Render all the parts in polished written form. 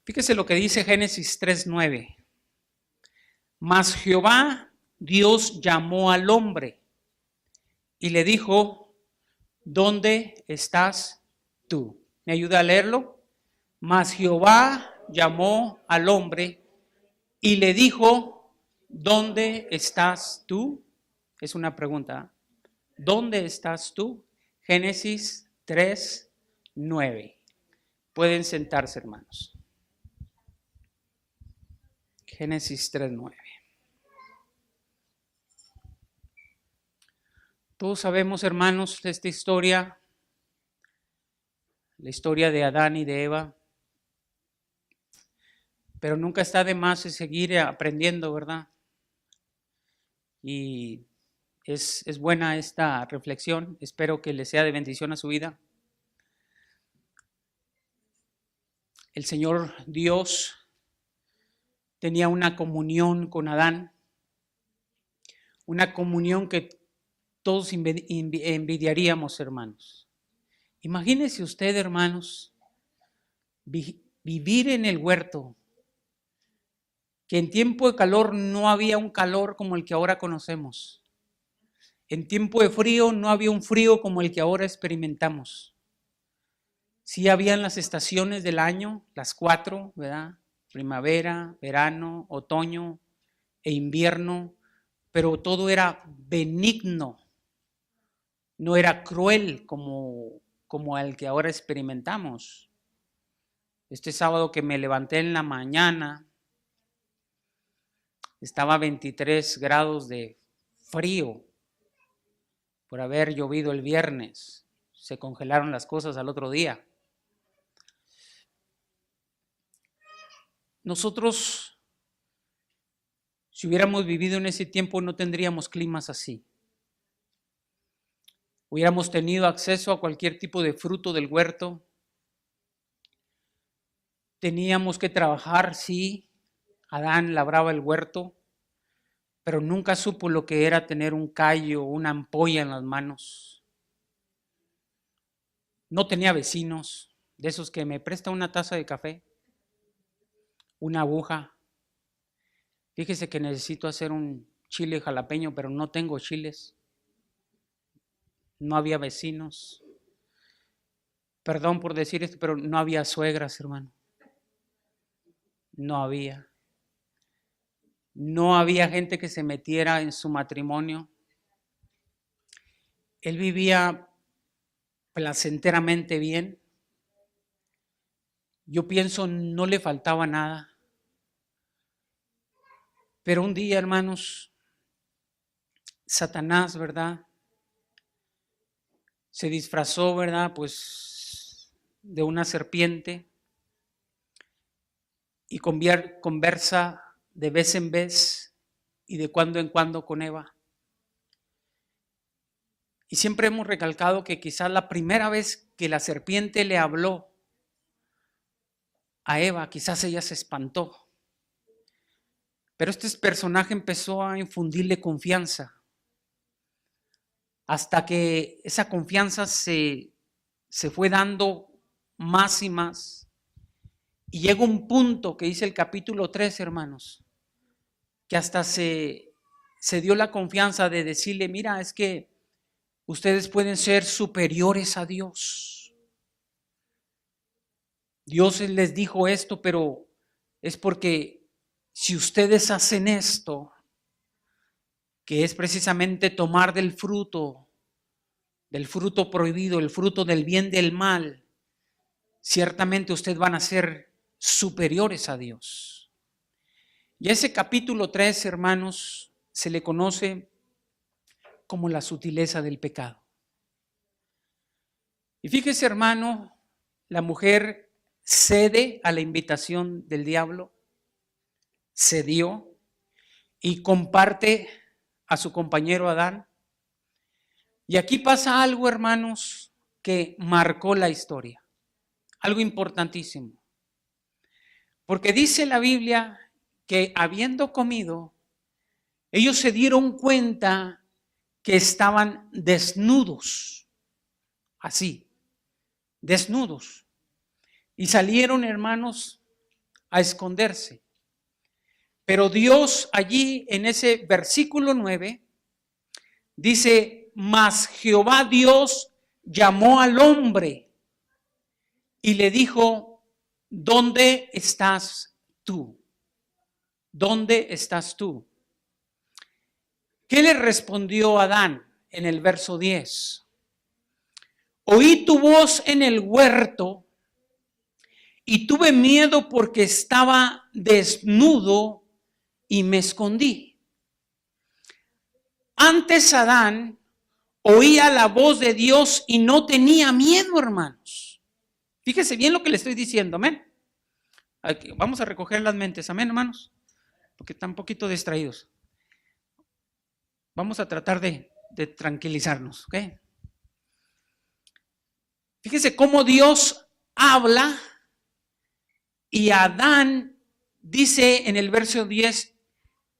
Fíjese lo que dice Génesis 3:9. Mas Jehová Dios llamó al hombre y le dijo: ¿dónde estás tú? ¿Me ayuda a leerlo? Mas Jehová llamó al hombre y le dijo: ¿dónde estás tú? Es una pregunta. ¿Dónde estás tú? Génesis 3:9. Pueden sentarse, hermanos. Génesis 3:9. Todos sabemos, hermanos, esta historia, la historia de Adán y de Eva, pero nunca está de más seguir aprendiendo, ¿verdad? Y es buena esta reflexión, espero que le sea de bendición a su vida. El Señor Dios tenía una comunión con Adán, una comunión que todos envidiaríamos, hermanos. Imagínese usted, hermanos, vivir en el huerto, que en tiempo de calor no había un calor como el que ahora conocemos. En tiempo de frío no había un frío como el que ahora experimentamos. Sí habían las estaciones del año, las 4, ¿verdad? Primavera, verano, otoño e invierno, pero todo era benigno, no era cruel como el que ahora experimentamos. Este sábado que me levanté en la mañana, estaba a 23 grados de frío por haber llovido el viernes. Se congelaron las cosas al otro día. Nosotros, si hubiéramos vivido en ese tiempo, no tendríamos climas así. Hubiéramos tenido acceso a cualquier tipo de fruto del huerto. Teníamos que trabajar, sí. Adán labraba el huerto, pero nunca supo lo que era tener un callo, una ampolla en las manos. No tenía vecinos, de esos que me presta una taza de café, una aguja. Fíjese que necesito hacer un chile jalapeño, pero no tengo chiles. No había vecinos. Perdón por decir esto, pero no había suegras, hermano. No había. No había gente que se metiera en su matrimonio. Él vivía placenteramente bien. Yo pienso no le faltaba nada. Pero un día, hermanos, Satanás, ¿verdad? Se disfrazó, ¿verdad? Pues de una serpiente y conversa de vez en vez y de cuando en cuando con Eva. Y siempre hemos recalcado que quizás la primera vez que la serpiente le habló a Eva, quizás ella se espantó. Pero este personaje empezó a infundirle confianza, hasta que esa confianza se fue dando más y más. Y llega un punto que dice el capítulo 3, hermanos, que hasta se dio la confianza de decirle: mira, es que ustedes pueden ser superiores a Dios. Dios les dijo esto, pero es porque si ustedes hacen esto, que es precisamente tomar del fruto prohibido, el fruto del bien del mal, ciertamente ustedes van a ser superiores a Dios. Y ese capítulo 3, hermanos, se le conoce como la sutileza del pecado. Y fíjese, hermano, la mujer cede a la invitación del diablo, cedió y comparte a su compañero Adán. Y aquí pasa algo, hermanos, que marcó la historia. algo importantísimo. Porque dice la Biblia que habiendo comido, ellos se dieron cuenta que estaban desnudos, así, desnudos. Y salieron, hermanos, a esconderse. Pero Dios allí en ese versículo 9 dice, mas Jehová Dios llamó al hombre y le dijo, ¿dónde estás tú? ¿Dónde estás tú? ¿Qué le respondió Adán en el verso 10? Oí tu voz en el huerto y tuve miedo porque estaba desnudo y me escondí. Antes Adán oía la voz de Dios y no tenía miedo, hermanos. Fíjese bien lo que le estoy diciendo, amén. Aquí, vamos a recoger las mentes, amén, hermanos, porque están un poquito distraídos. Vamos a tratar de tranquilizarnos, ¿ok? Fíjese cómo Dios habla y Adán dice en el verso 10,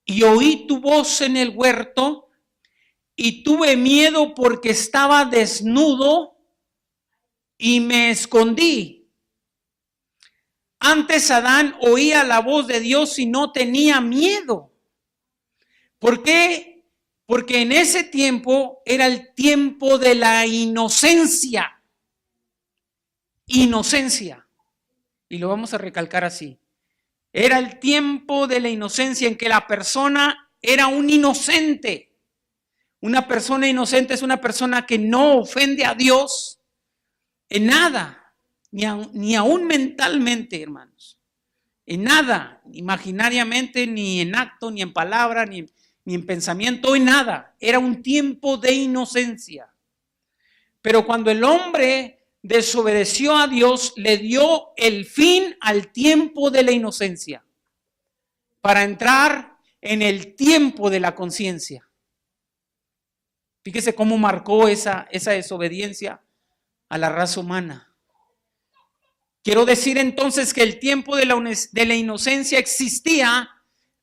y oí tu voz en el huerto y tuve miedo porque estaba desnudo y me escondí. Antes Adán oía la voz de Dios y no tenía miedo. ¿Por qué? Porque en ese tiempo era el tiempo de la inocencia. Inocencia. Y lo vamos a recalcar así. Era el tiempo de la inocencia en que la persona era un inocente. Una persona inocente es una persona que no ofende a Dios en nada, ni aún mentalmente, hermanos. En nada, imaginariamente, ni en acto, ni en palabra, ni en pensamiento, en nada. Era un tiempo de inocencia. Pero cuando el hombre desobedeció a Dios, le dio el fin al tiempo de la inocencia para entrar en el tiempo de la conciencia. Fíjese cómo marcó esa desobediencia a la raza humana. Quiero decir entonces que el tiempo de la inocencia existía,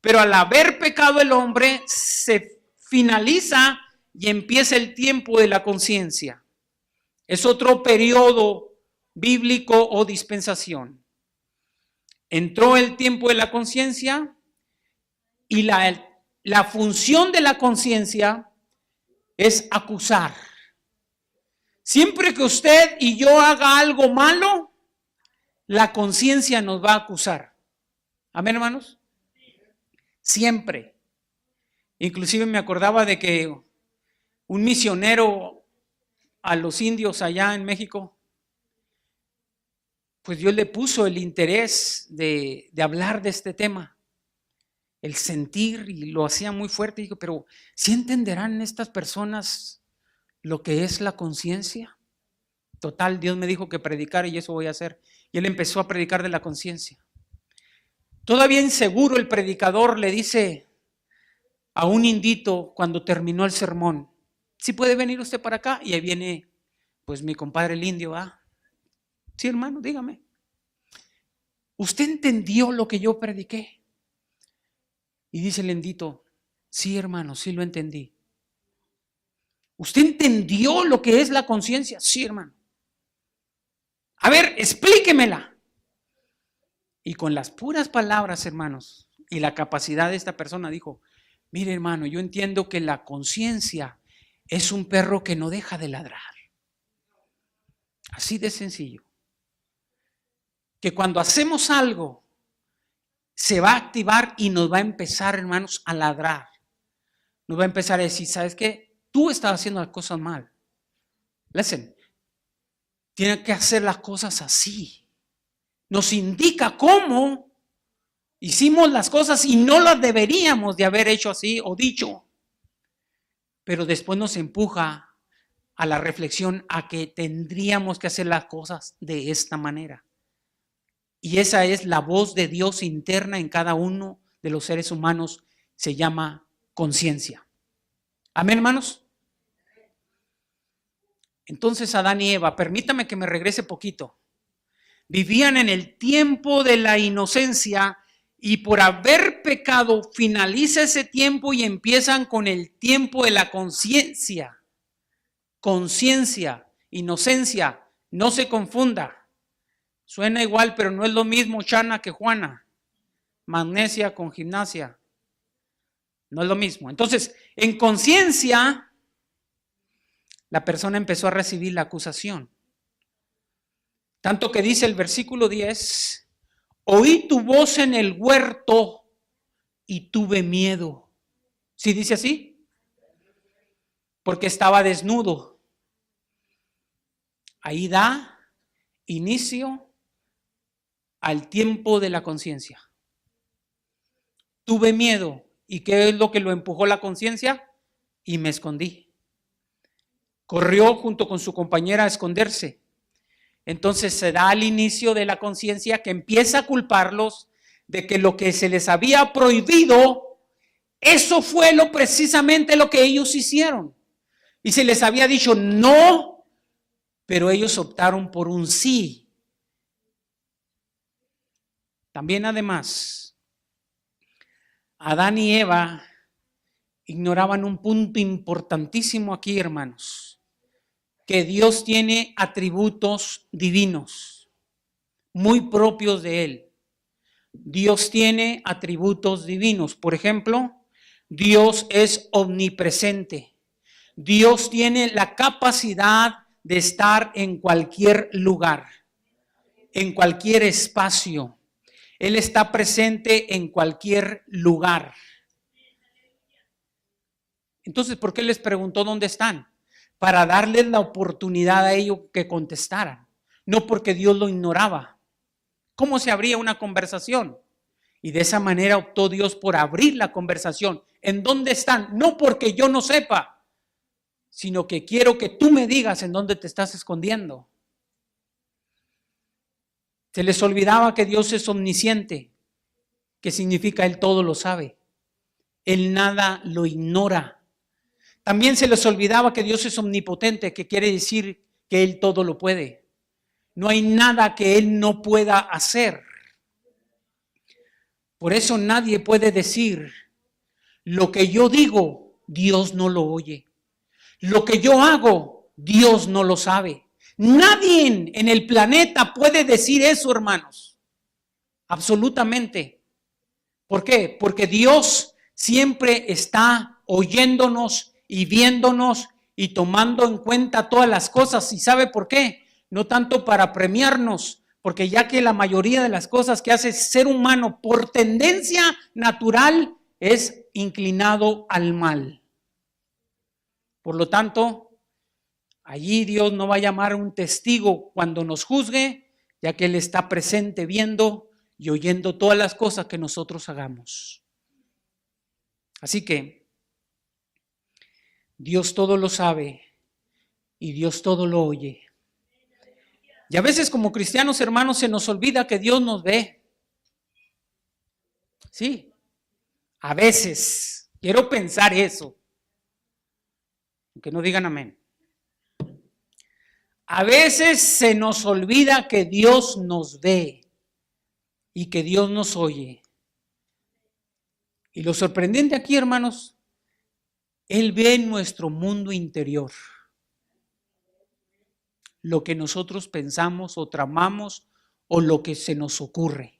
pero al haber pecado el hombre se finaliza y empieza el tiempo de la conciencia. Es otro periodo bíblico o dispensación. Entró el tiempo de la conciencia y la función de la conciencia es acusar. Siempre que usted y yo haga algo malo, la conciencia nos va a acusar. ¿Amén, hermanos? Siempre. Inclusive me acordaba de que un misionero a los indios allá en México, pues Dios le puso el interés de hablar de este tema, el sentir, y lo hacía muy fuerte. Y digo, pero ¿sí entenderán estas personas lo que es la conciencia? Total, Dios me dijo que predicara y eso voy a hacer. Y él empezó a predicar de la conciencia. Todavía inseguro, el predicador le dice a un indito cuando terminó el sermón, ¿sí puede venir usted para acá? Y ahí viene pues mi compadre el indio. Sí, hermano, dígame. ¿Usted entendió lo que yo prediqué? Y dice el indito, sí, hermano, sí lo entendí. ¿Usted entendió lo que es la conciencia? Sí, hermano. A ver, explíquemela. Y con las puras palabras, hermanos, y la capacidad de esta persona dijo, mire, hermano, yo entiendo que la conciencia es un perro que no deja de ladrar. Así de sencillo. Que cuando hacemos algo, se va a activar y nos va a empezar, hermanos, a ladrar. Nos va a empezar a decir, ¿sabes qué? Tú estás haciendo las cosas mal. Listen, tiene que hacer las cosas así. Nos indica cómo hicimos las cosas y no las deberíamos de haber hecho así o dicho. Pero después nos empuja a la reflexión a que tendríamos que hacer las cosas de esta manera. Y esa es la voz de Dios interna en cada uno de los seres humanos. Se llama conciencia. Amén, hermanos. Entonces Adán y Eva, permítame que me regrese poquito. Vivían en el tiempo de la inocencia y por haber pecado finaliza ese tiempo y empiezan con el tiempo de la conciencia. Conciencia, inocencia, no se confunda. Suena igual, pero no es lo mismo Chana que Juana. Magnesia con gimnasia. No es lo mismo. Entonces, en conciencia, la persona empezó a recibir la acusación. Tanto que dice el versículo 10, oí tu voz en el huerto y tuve miedo. ¿Sí dice así? Porque estaba desnudo. Ahí da inicio al tiempo de la conciencia. Tuve miedo. ¿Y qué es lo que lo empujó la conciencia? Y me escondí. Corrió junto con su compañera a esconderse. Entonces se da al inicio de la conciencia que empieza a culparlos de que lo que se les había prohibido, eso fue precisamente lo que ellos hicieron. Y se les había dicho no, pero ellos optaron por un sí. También además, Adán y Eva ignoraban un punto importantísimo aquí, hermanos, que Dios tiene atributos divinos, muy propios de Él. Dios tiene atributos divinos. Por ejemplo, Dios es omnipresente. Dios tiene la capacidad de estar en cualquier lugar, en cualquier espacio. Él está presente en cualquier lugar. Entonces, ¿por qué les preguntó dónde están? Para darles la oportunidad a ellos que contestaran, no porque Dios lo ignoraba. ¿Cómo se abría una conversación? Y de esa manera optó Dios por abrir la conversación. ¿En dónde están? No porque yo no sepa, sino que quiero que tú me digas en dónde te estás escondiendo. Se les olvidaba que Dios es omnisciente, que significa Él todo lo sabe. Él nada lo ignora. También se les olvidaba que Dios es omnipotente, que quiere decir que Él todo lo puede. No hay nada que Él no pueda hacer. Por eso nadie puede decir, lo que yo digo, Dios no lo oye. Lo que yo hago, Dios no lo sabe. Nadie en el planeta puede decir eso, hermanos. Absolutamente. ¿Por qué? Porque Dios siempre está oyéndonos y viéndonos y tomando en cuenta todas las cosas. ¿Y sabe por qué? No tanto para premiarnos, porque ya que la mayoría de las cosas que hace el ser humano por tendencia natural es inclinado al mal. Por lo tanto, allí Dios no va a llamar a un testigo cuando nos juzgue, ya que Él está presente viendo y oyendo todas las cosas que nosotros hagamos. Así que Dios todo lo sabe y Dios todo lo oye. Y a veces como cristianos, hermanos, se nos olvida que Dios nos ve. Sí, a veces. Quiero pensar eso. Que no digan amén. A veces se nos olvida que Dios nos ve y que Dios nos oye. Y lo sorprendente aquí, hermanos, Él ve en nuestro mundo interior lo que nosotros pensamos o tramamos o lo que se nos ocurre.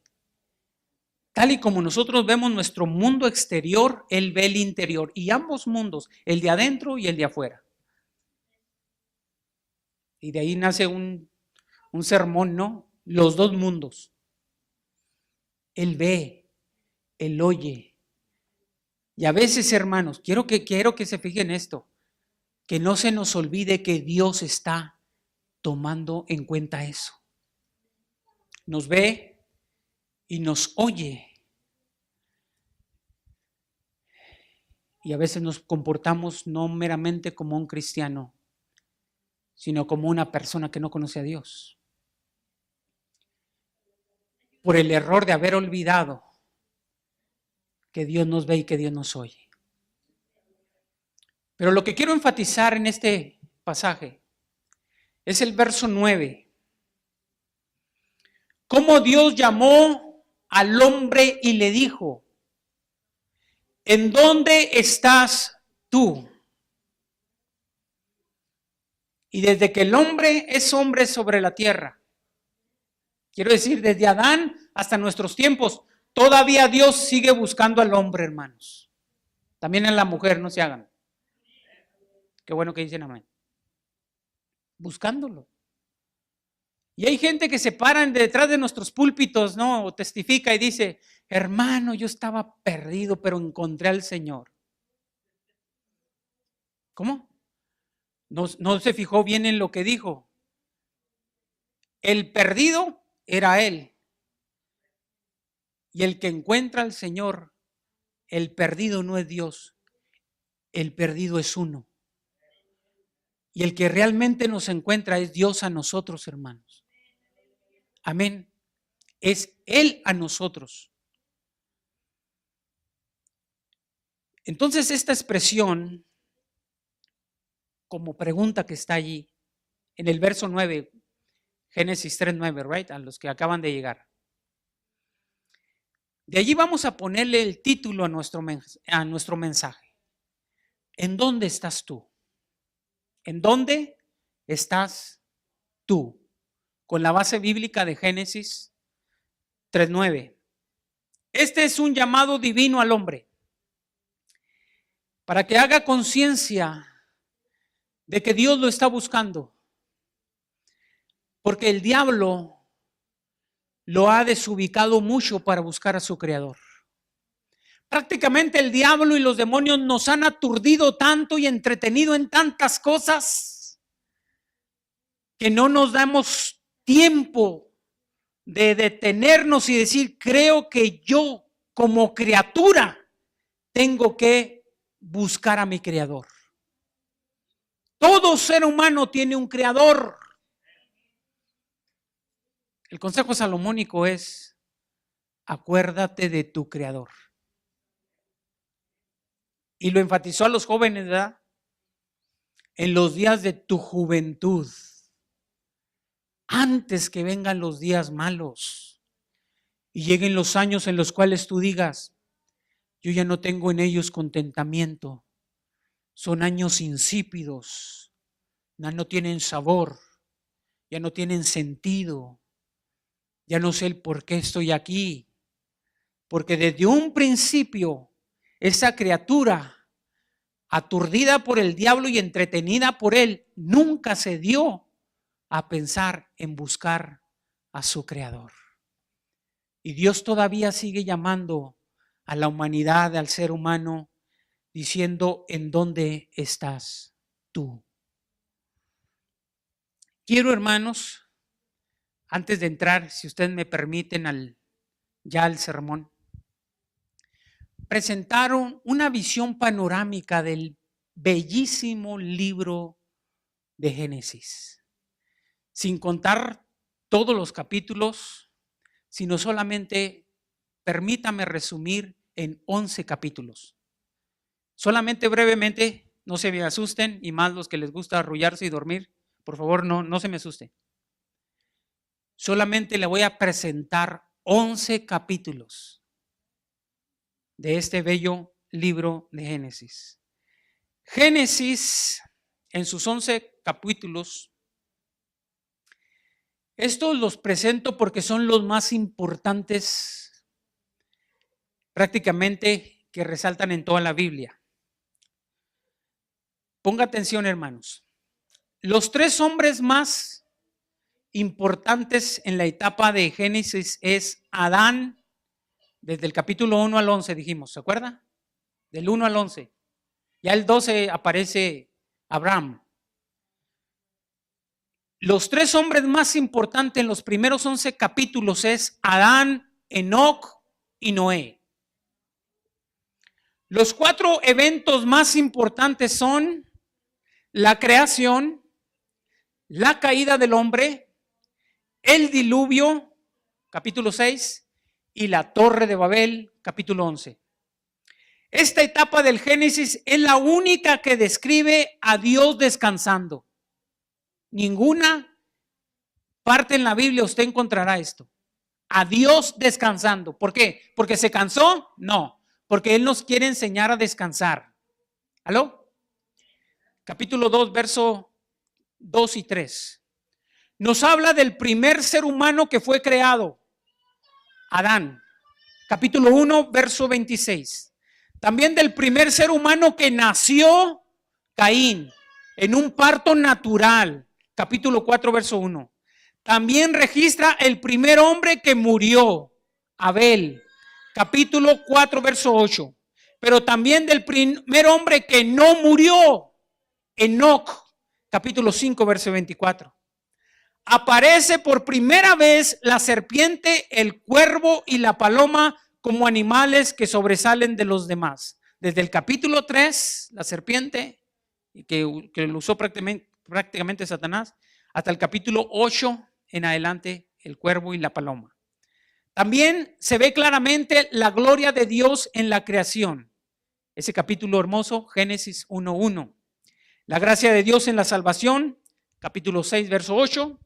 Tal y como nosotros vemos nuestro mundo exterior, Él ve el interior. Y ambos mundos, el de adentro y el de afuera. Y de ahí nace un sermón, ¿no? Los dos mundos. Él ve, Él oye. Y a veces, hermanos, quiero que se fijen esto, que no se nos olvide que Dios está tomando en cuenta eso. Nos ve y nos oye. Y a veces nos comportamos no meramente como un cristiano, sino como una persona que no conoce a Dios. Por el error de haber olvidado que Dios nos ve y que Dios nos oye. Pero lo que quiero enfatizar en este pasaje es el verso 9. cómo Dios llamó al hombre y le dijo: ¿en dónde estás tú? Y desde que el hombre es hombre sobre la tierra, quiero decir, desde Adán hasta nuestros tiempos, todavía Dios sigue buscando al hombre, hermanos. También en la mujer, no se hagan. Qué bueno que dicen amén. Buscándolo. Y hay gente que se paran detrás de nuestros púlpitos, ¿no? O testifica y dice: hermano, yo estaba perdido, pero encontré al Señor. ¿Cómo? No se fijó bien en lo que dijo. El perdido era él. Y el que encuentra al Señor, el perdido no es Dios, el perdido es uno. Y el que realmente nos encuentra es Dios a nosotros, hermanos. Amén. Es Él a nosotros. Entonces esta expresión, como pregunta que está allí, en el verso 9, Génesis 3:9, right? A los que acaban de llegar. De allí vamos a ponerle el título a nuestro mensaje. ¿En dónde estás tú? ¿En dónde estás tú? Con la base bíblica de Génesis 3:9. Este es un llamado divino al hombre para que haga conciencia de que Dios lo está buscando, porque el diablo lo ha desubicado mucho para buscar a su creador. Prácticamente el diablo y los demonios nos han aturdido tanto y entretenido en tantas cosas que no nos damos tiempo de detenernos y decir: creo que yo como criatura tengo que buscar a mi creador. Todo ser humano tiene un creador. El consejo salomónico es: acuérdate de tu creador. Y lo enfatizó a los jóvenes, ¿verdad? En los días de tu juventud, antes que vengan los días malos y lleguen los años en los cuales tú digas: yo ya no tengo en ellos contentamiento, son años insípidos, ya no tienen sabor, ya no tienen sentido, ya no sé el por qué estoy aquí, porque desde un principio esa criatura, aturdida por el diablo y entretenida por él, nunca se dio a pensar en buscar a su creador. Y Dios todavía sigue llamando a la humanidad, al ser humano, diciendo: ¿en dónde estás tú? Quiero, hermanos, antes de entrar, si ustedes me permiten, al sermón, presentaron una visión panorámica del bellísimo libro de Génesis, sin contar todos los capítulos, sino solamente, permítame resumir, en 11 capítulos. Solamente brevemente, no se me asusten, y más los que les gusta arrullarse y dormir, por favor, no se me asusten. Solamente le voy a presentar 11 capítulos de este bello libro de Génesis. Génesis, en sus 11 capítulos, estos los presento porque son los más importantes prácticamente que resaltan en toda la Biblia. Ponga atención, hermanos. Los 3 hombres más importantes en la etapa de Génesis es Adán. Desde el capítulo 1 al 11 dijimos, ¿se acuerda? Del 1 al 11. Ya el 12 aparece Abraham. Los 3 hombres más importantes en los primeros 11 capítulos es Adán, Enoc y Noé. Los 4 eventos más importantes son la creación, la caída del hombre, el diluvio, capítulo 6, y la torre de Babel, capítulo 11. Esta etapa del Génesis es la única que describe a Dios descansando. Ninguna parte en la Biblia usted encontrará esto. a Dios descansando. ¿Por qué? ¿Porque se cansó? No, porque Él nos quiere enseñar a descansar. ¿Aló? Capítulo 2, verso 2 y 3. Nos habla del primer ser humano que fue creado, Adán. Capítulo 1, verso 26. También del primer ser humano que nació, Caín, en un parto natural. Capítulo 4, verso 1. También registra el primer hombre que murió, Abel. Capítulo 4, verso 8. Pero también del primer hombre que no murió, Enoc. Capítulo 5, verso 24. Aparece por primera vez la serpiente, el cuervo y la paloma como animales que sobresalen de los demás. Desde el capítulo 3, la serpiente, que lo usó prácticamente Satanás, hasta el capítulo 8 en adelante, el cuervo y la paloma. También se ve claramente la gloria de Dios en la creación. Ese capítulo hermoso, Génesis 1:1. La gracia de Dios en la salvación, capítulo 6, verso 8.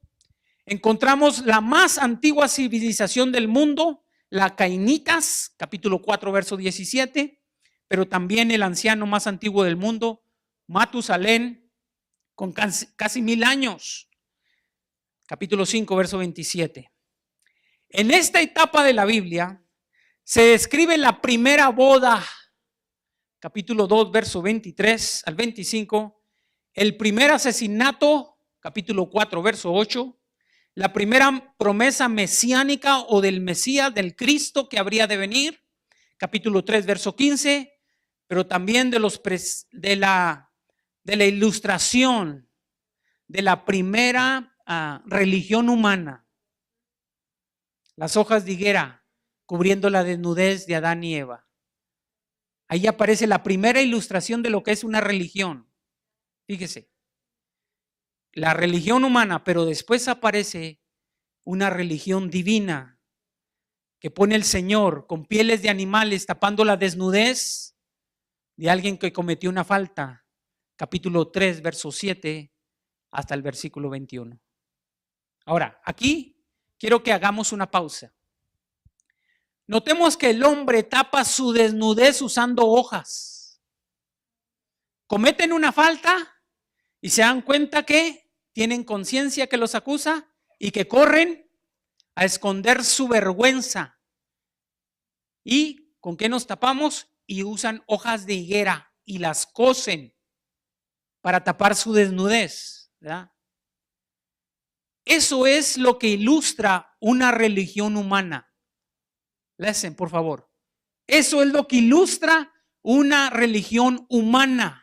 Encontramos la más antigua civilización del mundo, la Cainitas, capítulo 4, verso 17, pero también el anciano más antiguo del mundo, Matusalén, con casi 1000 años, capítulo 5, verso 27. En esta etapa de la Biblia se describe la primera boda, capítulo 2, verso 23 al 25, el primer asesinato, capítulo 4, verso 8, la primera promesa mesiánica o del Mesías, del Cristo que habría de venir, capítulo 3, verso 15, pero también de la ilustración de la primera religión humana, las hojas de higuera cubriendo la desnudez de Adán y Eva. Ahí aparece la primera ilustración de lo que es una religión. Fíjese. La religión humana, pero después aparece una religión divina que pone el Señor con pieles de animales tapando la desnudez de alguien que cometió una falta. Capítulo 3, verso 7 hasta el versículo 21. Ahora, aquí quiero que hagamos una pausa. Notemos que el hombre tapa su desnudez usando hojas. Cometen una falta y se dan cuenta que tienen conciencia que los acusa y que corren a esconder su vergüenza. ¿Y con qué nos tapamos? Y usan hojas de higuera y las cosen para tapar su desnudez, ¿verdad? Eso es lo que ilustra una religión humana. Listen, por favor. Eso es lo que ilustra una religión humana.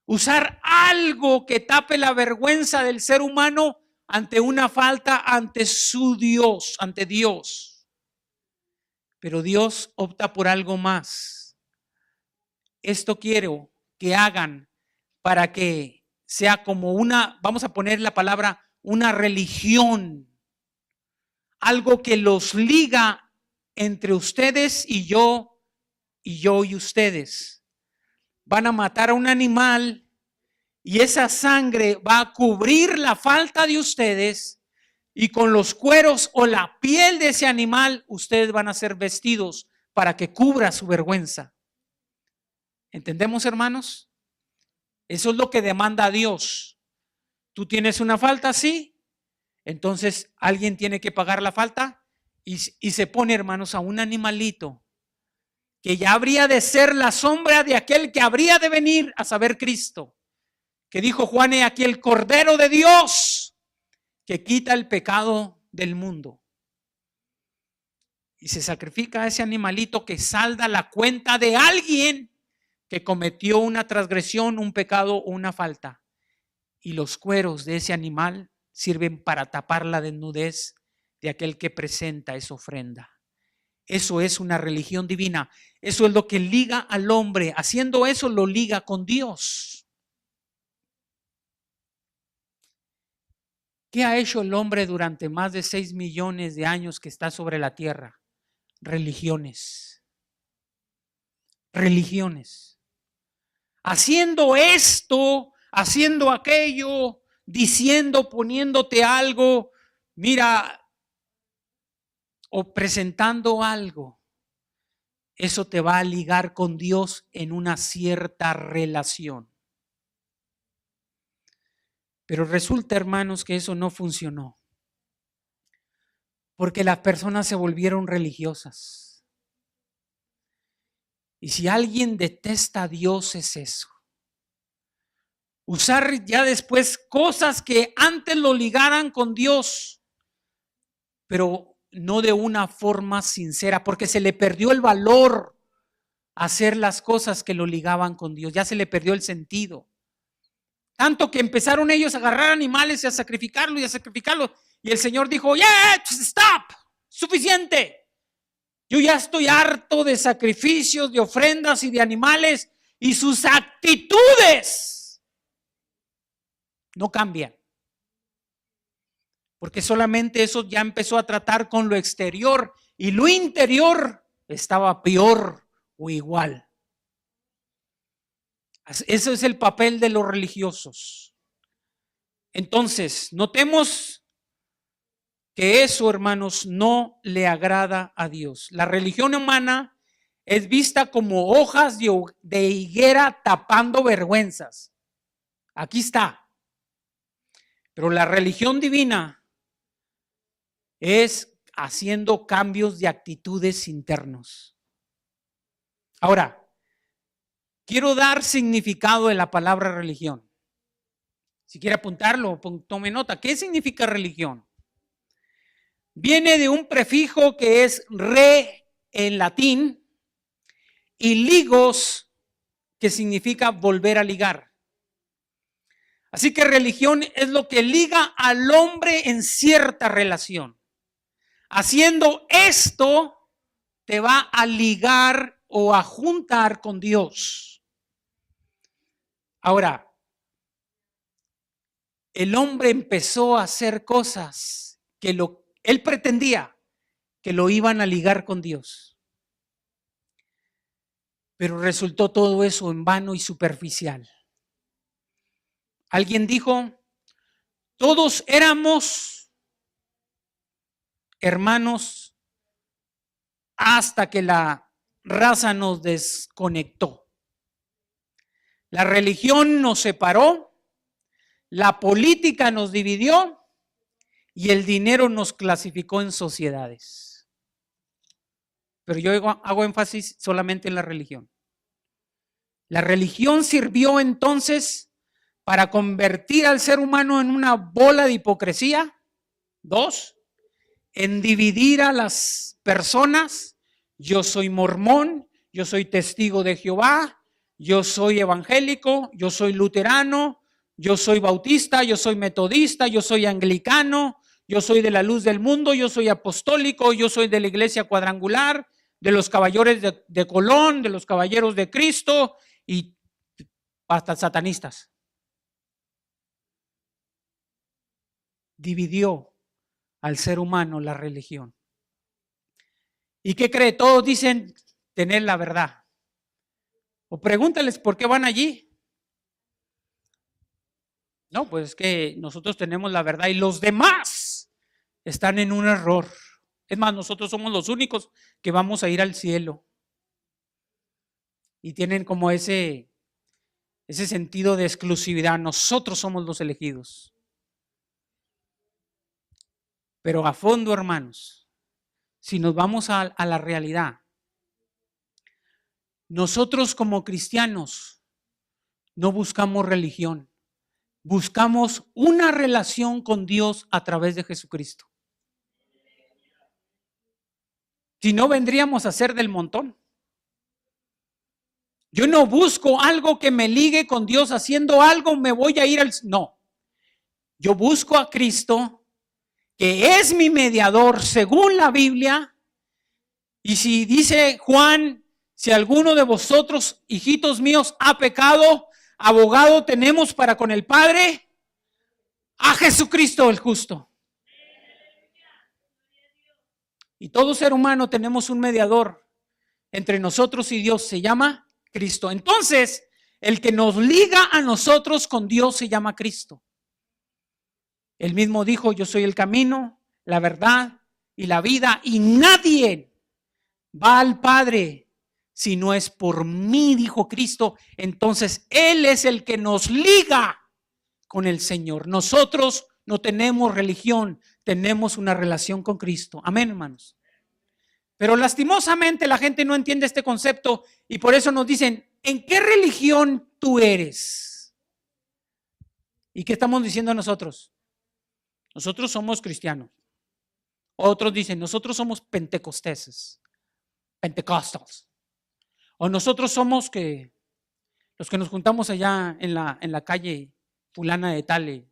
Usar algo que tape la vergüenza del ser humano ante una falta ante su Dios, ante Dios. Pero Dios opta por algo más. Esto quiero que hagan para que sea como vamos a poner la palabra, una religión. Algo que los liga entre ustedes y yo y ustedes. Van a matar a un animal y esa sangre va a cubrir la falta de ustedes y con los cueros o la piel de ese animal ustedes van a ser vestidos para que cubra su vergüenza. ¿Entendemos, hermanos? Eso es lo que demanda Dios. Tú tienes una falta, sí, entonces alguien tiene que pagar la falta y se pone, hermanos, a un animalito que ya habría de ser la sombra de aquel que habría de venir, a saber, Cristo, que dijo Juan: he aquí el Cordero de Dios que quita el pecado del mundo. Y se sacrifica a ese animalito que salda la cuenta de alguien que cometió una transgresión, un pecado o una falta. Y los cueros de ese animal sirven para tapar la desnudez de aquel que presenta esa ofrenda. Eso es una religión divina. Eso es lo que liga al hombre. Haciendo eso lo liga con Dios. ¿Qué ha hecho el hombre durante más de 6 millones de años que está sobre la tierra? Religiones. Religiones. Haciendo esto, haciendo aquello, diciendo, poniéndote algo. Mira, o presentando algo, eso te va a ligar con Dios en una cierta relación. Pero resulta, hermanos, que eso no funcionó. Porque las personas se volvieron religiosas. Y si alguien detesta a Dios es eso. Usar ya después cosas que antes lo ligaran con Dios, pero no de una forma sincera, porque se le perdió el valor a hacer las cosas que lo ligaban con Dios. Ya se le perdió el sentido. Tanto que empezaron ellos a agarrar animales y a sacrificarlos y a sacrificarlos. Y el Señor dijo, stop, suficiente. Yo ya estoy harto de sacrificios, de ofrendas y de animales, y sus actitudes no cambian. Porque solamente eso ya empezó a tratar con lo exterior y lo interior estaba peor o igual. Ese es el papel de los religiosos. Entonces, notemos que eso, hermanos, no le agrada a Dios. La religión humana es vista como hojas de higuera tapando vergüenzas. Aquí está. Pero la religión divina es haciendo cambios de actitudes internos. Ahora, quiero dar significado de la palabra religión. Si quiere apuntarlo, tome nota. ¿Qué significa religión? Viene de un prefijo que es re en latín y ligos, que significa volver a ligar. Así que religión es lo que liga al hombre en cierta relación. Haciendo esto, te va a ligar o a juntar con Dios. Ahora, el hombre empezó a hacer cosas que él pretendía que lo iban a ligar con Dios. Pero resultó todo eso en vano y superficial. Alguien dijo, todos éramos hermanos hasta que la raza nos desconectó. La religión nos separó, la política nos dividió y el dinero nos clasificó en sociedades. Pero yo hago énfasis solamente en la religión. La religión sirvió entonces para convertir al ser humano en una bola de hipocresía. 2, en dividir a las personas. Yo soy mormón, yo soy testigo de Jehová, yo soy evangélico, yo soy luterano, yo soy bautista, yo soy metodista, yo soy anglicano, yo soy de la luz del mundo, yo soy apostólico, yo soy de la iglesia cuadrangular, de los caballeros de Colón, de los caballeros de Cristo y hasta satanistas. Dividió al ser humano la religión. ¿Y qué cree? Todos dicen tener la verdad. O pregúntales por qué van allí. No, pues es que nosotros tenemos la verdad y los demás están en un error. Es más, nosotros somos los únicos que vamos a ir al cielo. Y tienen como ese sentido de exclusividad. Nosotros somos los elegidos. Pero a fondo, hermanos, si nos vamos a la realidad, nosotros como cristianos no buscamos religión, buscamos una relación con Dios a través de Jesucristo. Si no, vendríamos a ser del montón. Yo no busco algo que me ligue con Dios, haciendo algo me voy a ir al... No, yo busco a Cristo, que es mi mediador según la Biblia. Y si dice Juan, si alguno de vosotros, hijitos míos, ha pecado, abogado tenemos para con el Padre, a Jesucristo el justo. Y todo ser humano tenemos un mediador entre nosotros y Dios, se llama Cristo. Entonces, el que nos liga a nosotros con Dios se llama Cristo. Él mismo dijo, yo soy el camino, la verdad y la vida, y nadie va al Padre si no es por mí, dijo Cristo. Entonces Él es el que nos liga con el Señor. Nosotros no tenemos religión, tenemos una relación con Cristo. Amén, hermanos. Pero lastimosamente la gente no entiende este concepto y por eso nos dicen, ¿en qué religión tú eres? ¿Y qué estamos diciendo nosotros? Nosotros somos cristianos. Otros dicen, nosotros somos pentecosteses, pentecostals. O nosotros somos los que nos juntamos allá en la calle fulana de tal,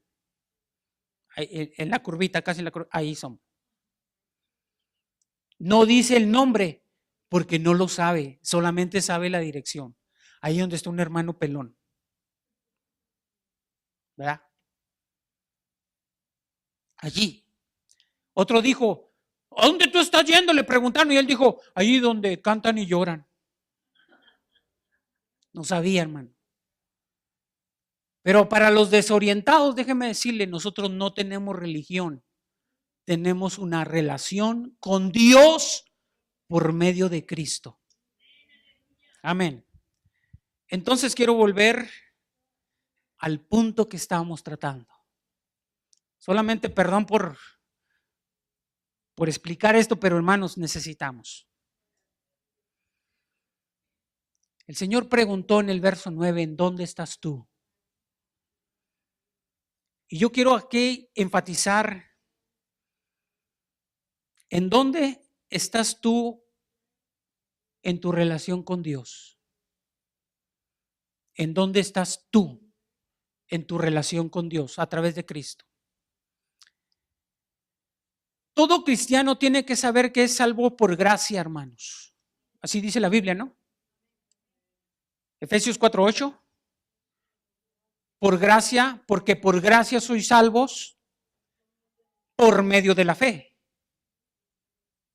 en la curvita, casi en la curvita, ahí somos. No dice el nombre porque no lo sabe, solamente sabe la dirección. Ahí donde está un hermano pelón. ¿Verdad? Allí. Otro dijo, ¿a dónde tú estás yendo? Le preguntaron y él dijo, allí donde cantan y lloran. No sabía, hermano. Pero para los desorientados, déjeme decirle, nosotros no tenemos religión. Tenemos una relación con Dios por medio de Cristo. Amén. Entonces quiero volver al punto que estábamos tratando. Solamente perdón por explicar esto, pero hermanos, necesitamos. El Señor preguntó en el verso 9, ¿en dónde estás tú? Y yo quiero aquí enfatizar, ¿en dónde estás tú en tu relación con Dios? ¿En dónde estás tú en tu relación con Dios a través de Cristo? Todo cristiano tiene que saber que es salvo por gracia, hermanos. Así dice la Biblia, ¿no? Efesios 4:8. Por gracia, porque por gracia sois salvos por medio de la fe.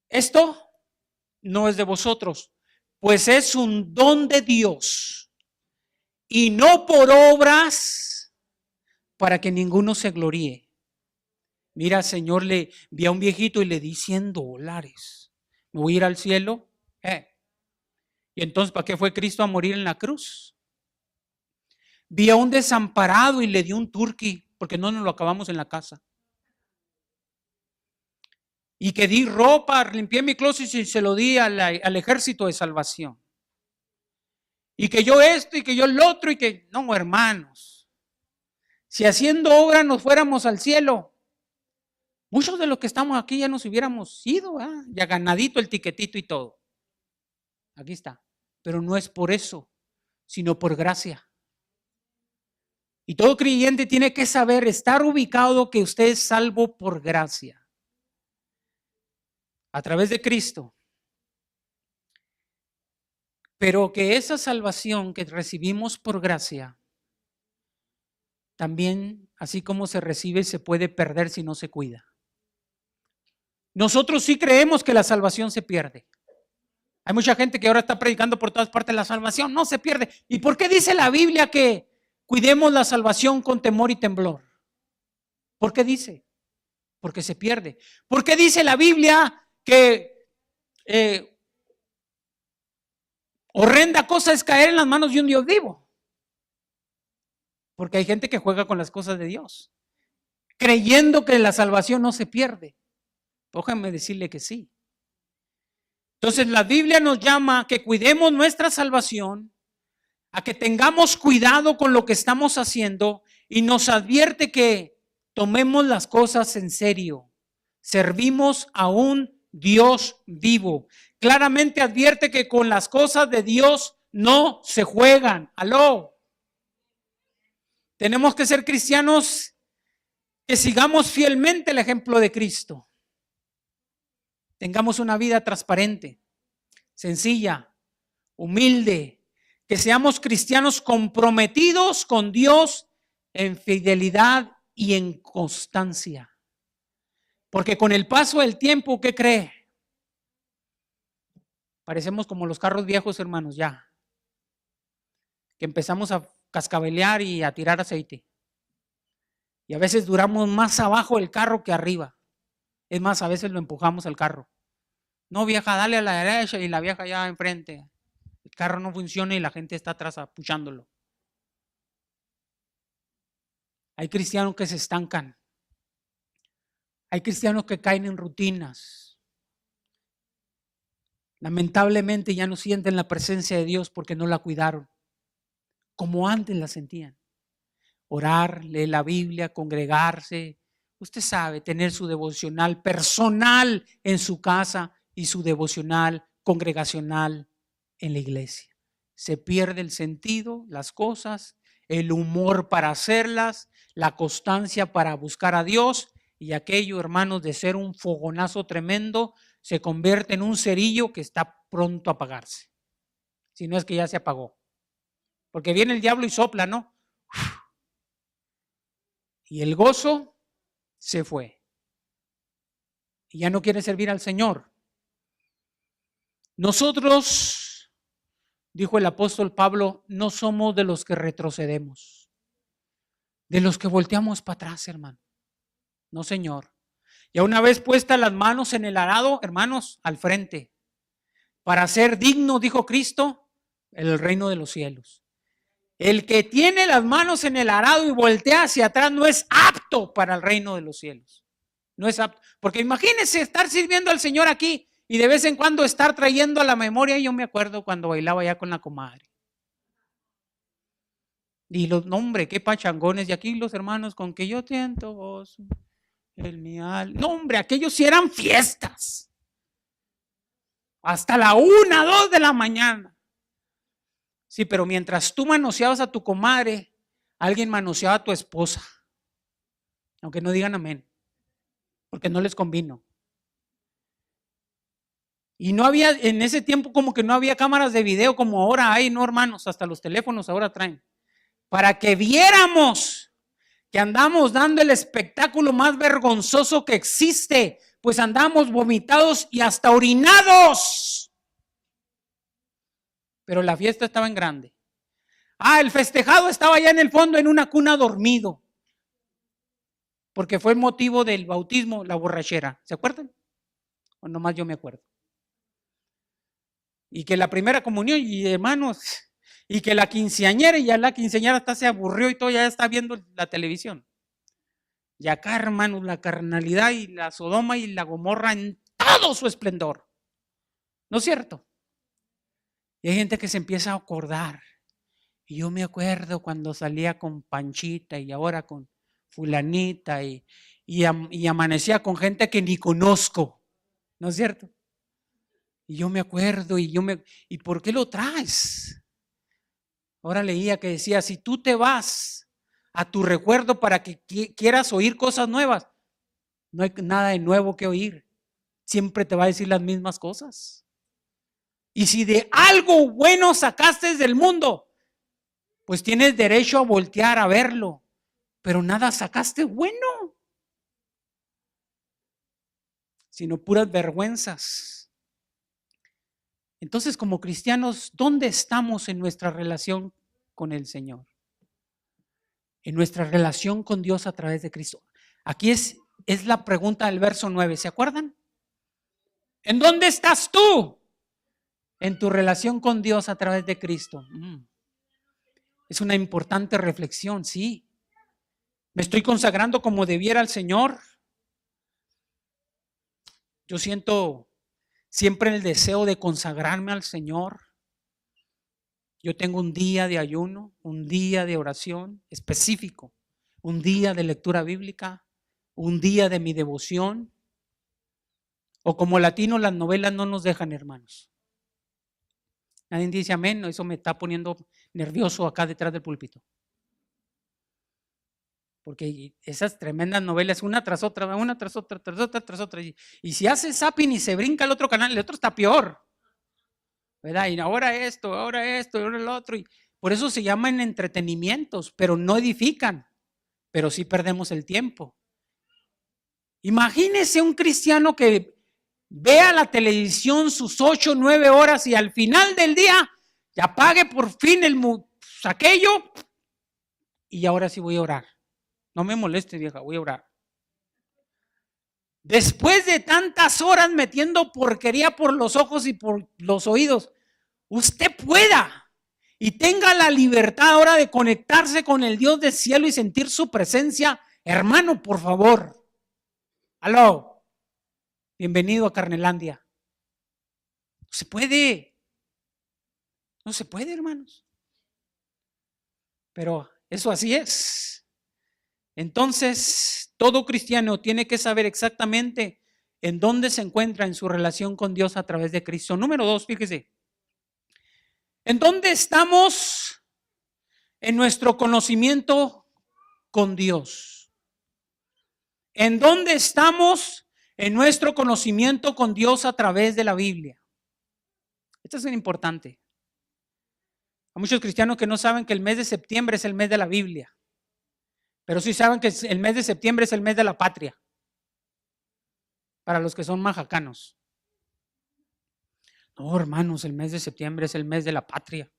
Esto no es de vosotros, pues es un don de Dios y no por obras para que ninguno se gloríe. Mira, Señor, le vi a un viejito y le di $100. ¿Me voy a ir al cielo? Y entonces, ¿para qué fue Cristo a morir en la cruz? Vi a un desamparado y le di un turqui, porque no nos lo acabamos en la casa. Y que di ropa, limpié mi closet y se lo di al ejército de salvación. Y que yo esto y que yo el otro y que... No, hermanos. Si haciendo obra nos fuéramos al cielo, muchos de los que estamos aquí ya nos hubiéramos ido, ya ganadito el tiquetito y todo. Aquí está. Pero no es por eso, sino por gracia. Y todo creyente tiene que saber, estar ubicado que usted es salvo por gracia. A través de Cristo. Pero que esa salvación que recibimos por gracia, también, así como se recibe, se puede perder si no se cuida. Nosotros sí creemos que la salvación se pierde. Hay mucha gente que ahora está predicando por todas partes la salvación, no se pierde. ¿Y por qué dice la Biblia que cuidemos la salvación con temor y temblor? ¿Por qué dice? Porque se pierde. ¿Por qué dice la Biblia que horrenda cosa es caer en las manos de un Dios vivo? Porque hay gente que juega con las cosas de Dios, creyendo que la salvación no se pierde. Déjame decirle que sí. Entonces la Biblia nos llama a que cuidemos nuestra salvación, a que tengamos cuidado con lo que estamos haciendo y nos advierte que tomemos las cosas en serio. Servimos a un Dios vivo. Claramente advierte que con las cosas de Dios no se juegan. Aló. Tenemos que ser cristianos que sigamos fielmente el ejemplo de Cristo. Tengamos una vida transparente, sencilla, humilde, que seamos cristianos comprometidos con Dios en fidelidad y en constancia. Porque con el paso del tiempo, ¿qué cree? Parecemos como los carros viejos, hermanos, ya. Que empezamos a cascabelear y a tirar aceite. Y a veces duramos más abajo del carro que arriba. Es más, a veces lo empujamos al carro. No, vieja, dale a la derecha y la vieja ya enfrente. El carro no funciona y la gente está atrás apuchándolo. Hay cristianos que se estancan. Hay cristianos que caen en rutinas. Lamentablemente ya no sienten la presencia de Dios porque no la cuidaron, como antes la sentían. Orar, leer la Biblia, congregarse. Usted sabe, tener su devocional personal en su casa y su devocional congregacional en la iglesia. Se pierde el sentido, las cosas, el humor para hacerlas, la constancia para buscar a Dios, y aquello, hermanos, de ser un fogonazo tremendo, se convierte en un cerillo que está pronto a apagarse. Si no es que ya se apagó. Porque viene el diablo y sopla, ¿no? Y el gozo se fue. Y ya no quiere servir al Señor. Nosotros, dijo el apóstol Pablo, no somos de los que retrocedemos, de los que volteamos para atrás, hermano. No, Señor. Ya una vez puestas las manos en el arado, hermanos, al frente. Para ser digno, dijo Cristo, el reino de los cielos. El que tiene las manos en el arado y voltea hacia atrás no es apto para el reino de los cielos. No es apto. Porque imagínense estar sirviendo al Señor aquí y de vez en cuando estar trayendo a la memoria. Yo me acuerdo cuando bailaba ya con la comadre. Y los nombres, qué pachangones. Y aquí los hermanos, con que yo siento gozo, el mi alma. No, hombre, aquellos sí eran fiestas. Hasta la 1, 2 de la mañana. Sí, pero mientras tú manoseabas a tu comadre, alguien manoseaba a tu esposa. Aunque no digan amén. Porque no les convino. Y no había, en ese tiempo como que no había cámaras de video como ahora hay, no, hermanos, hasta los teléfonos ahora traen. Para que viéramos que andamos dando el espectáculo más vergonzoso que existe, pues andamos vomitados y hasta orinados. Pero la fiesta estaba en grande. El festejado estaba allá en el fondo en una cuna dormido. Porque fue el motivo del bautismo, la borrachera. ¿Se acuerdan? O nomás yo me acuerdo. Y que la primera comunión, y hermanos, y que la quinceañera, y ya la quinceañera hasta se aburrió y todo, ya está viendo la televisión. Y acá, hermanos, la carnalidad y la Sodoma y la Gomorra en todo su esplendor. ¿No es cierto? Y hay gente que se empieza a acordar. Y yo me acuerdo cuando salía con Panchita y ahora con fulanita y amanecía con gente que ni conozco. ¿No es cierto? Y yo me acuerdo ¿y por qué lo traes? Ahora leía que decía, si tú te vas a tu recuerdo para que quieras oír cosas nuevas, no hay nada de nuevo que oír. Siempre te va a decir las mismas cosas. Y si de algo bueno sacaste del mundo, pues tienes derecho a voltear a verlo, pero nada sacaste bueno, sino puras vergüenzas. Entonces, como cristianos, ¿dónde estamos en nuestra relación con el Señor? En nuestra relación con Dios a través de Cristo. Aquí es la pregunta del verso 9, ¿se acuerdan? ¿En dónde estás tú? En tu relación con Dios a través de Cristo. Es una importante reflexión, sí. ¿Me estoy consagrando como debiera al Señor? Yo siento siempre el deseo de consagrarme al Señor. Yo tengo un día de ayuno, un día de oración específico, un día de lectura bíblica, un día de mi devoción. O como latinos las novelas no nos dejan, hermanos. Nadie dice amén, eso me está poniendo nervioso acá detrás del púlpito. Porque esas tremendas novelas, una tras otra, tras otra. Y si hace zapping y se brinca el otro canal, el otro está peor. ¿Verdad? Y ahora esto, ahora el otro. Y por eso se llaman entretenimientos, pero no edifican. Pero sí perdemos el tiempo. Imagínese un cristiano que vea la televisión sus 8, 9 horas y al final del día ya pague por fin aquello y ahora sí voy a orar. No me moleste, vieja, voy a orar. Después de tantas horas metiendo porquería por los ojos y por los oídos, usted pueda y tenga la libertad ahora de conectarse con el Dios del cielo y sentir su presencia. Hermano, por favor. Aló. Bienvenido a Carnelandia. No se puede. No se puede, hermanos. Pero eso así es. Entonces, todo cristiano tiene que saber exactamente en dónde se encuentra en su relación con Dios a través de Cristo. Número 2, fíjese. ¿En dónde estamos en nuestro conocimiento con Dios? ¿En dónde estamos en nuestro conocimiento con Dios a través de la Biblia? Esto es muy importante. Hay muchos cristianos que no saben que el mes de septiembre es el mes de la Biblia, pero sí saben que el mes de septiembre es el mes de la patria, para los que son majacanos. No, hermanos, el mes de septiembre es el mes de la patria.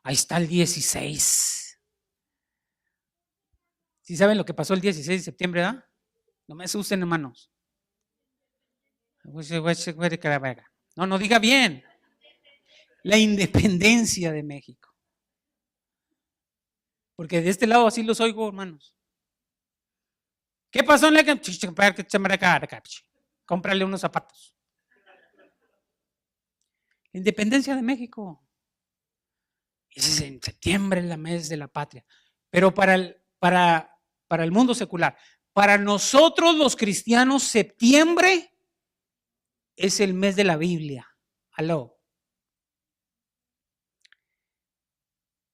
Ahí está el 16. ¿Sí saben lo que pasó el 16 de septiembre, verdad? No me asusten, hermanos. No diga bien. La independencia de México. Porque de este lado así los oigo, hermanos. ¿Qué pasó en la... Cómprale unos zapatos. La independencia de México. Ese es en septiembre, el mes de la patria. Pero para el mundo secular, para nosotros los cristianos, septiembre es el mes de la Biblia. Aló.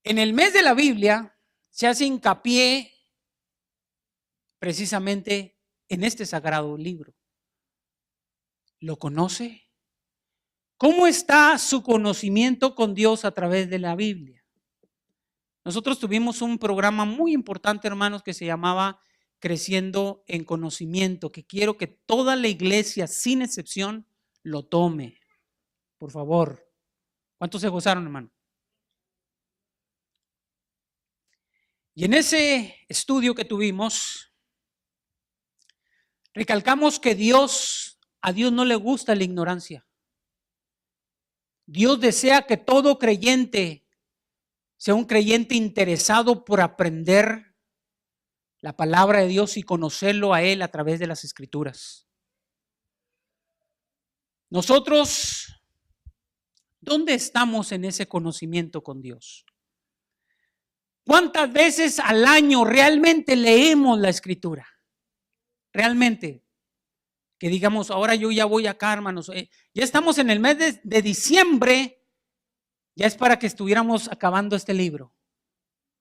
En el mes de la Biblia se hace hincapié precisamente en este sagrado libro. ¿Lo conoce? ¿Cómo está su conocimiento con Dios a través de la Biblia? Nosotros tuvimos un programa muy importante, hermanos, que se llamaba Creciendo en Conocimiento, que quiero que toda la iglesia, sin excepción, lo tome. Por favor. ¿Cuántos se gozaron, hermano? Y en ese estudio que tuvimos, recalcamos que a Dios no le gusta la ignorancia. Dios desea que todo creyente sea un creyente interesado por aprender la palabra de Dios y conocerlo a Él a través de las Escrituras. Nosotros, ¿dónde estamos en ese conocimiento con Dios? ¿Cuántas veces al año realmente leemos la Escritura? Realmente. Que digamos, ahora yo ya voy acá, hermanos. Ya estamos en el mes de diciembre. Ya es para que estuviéramos acabando este libro.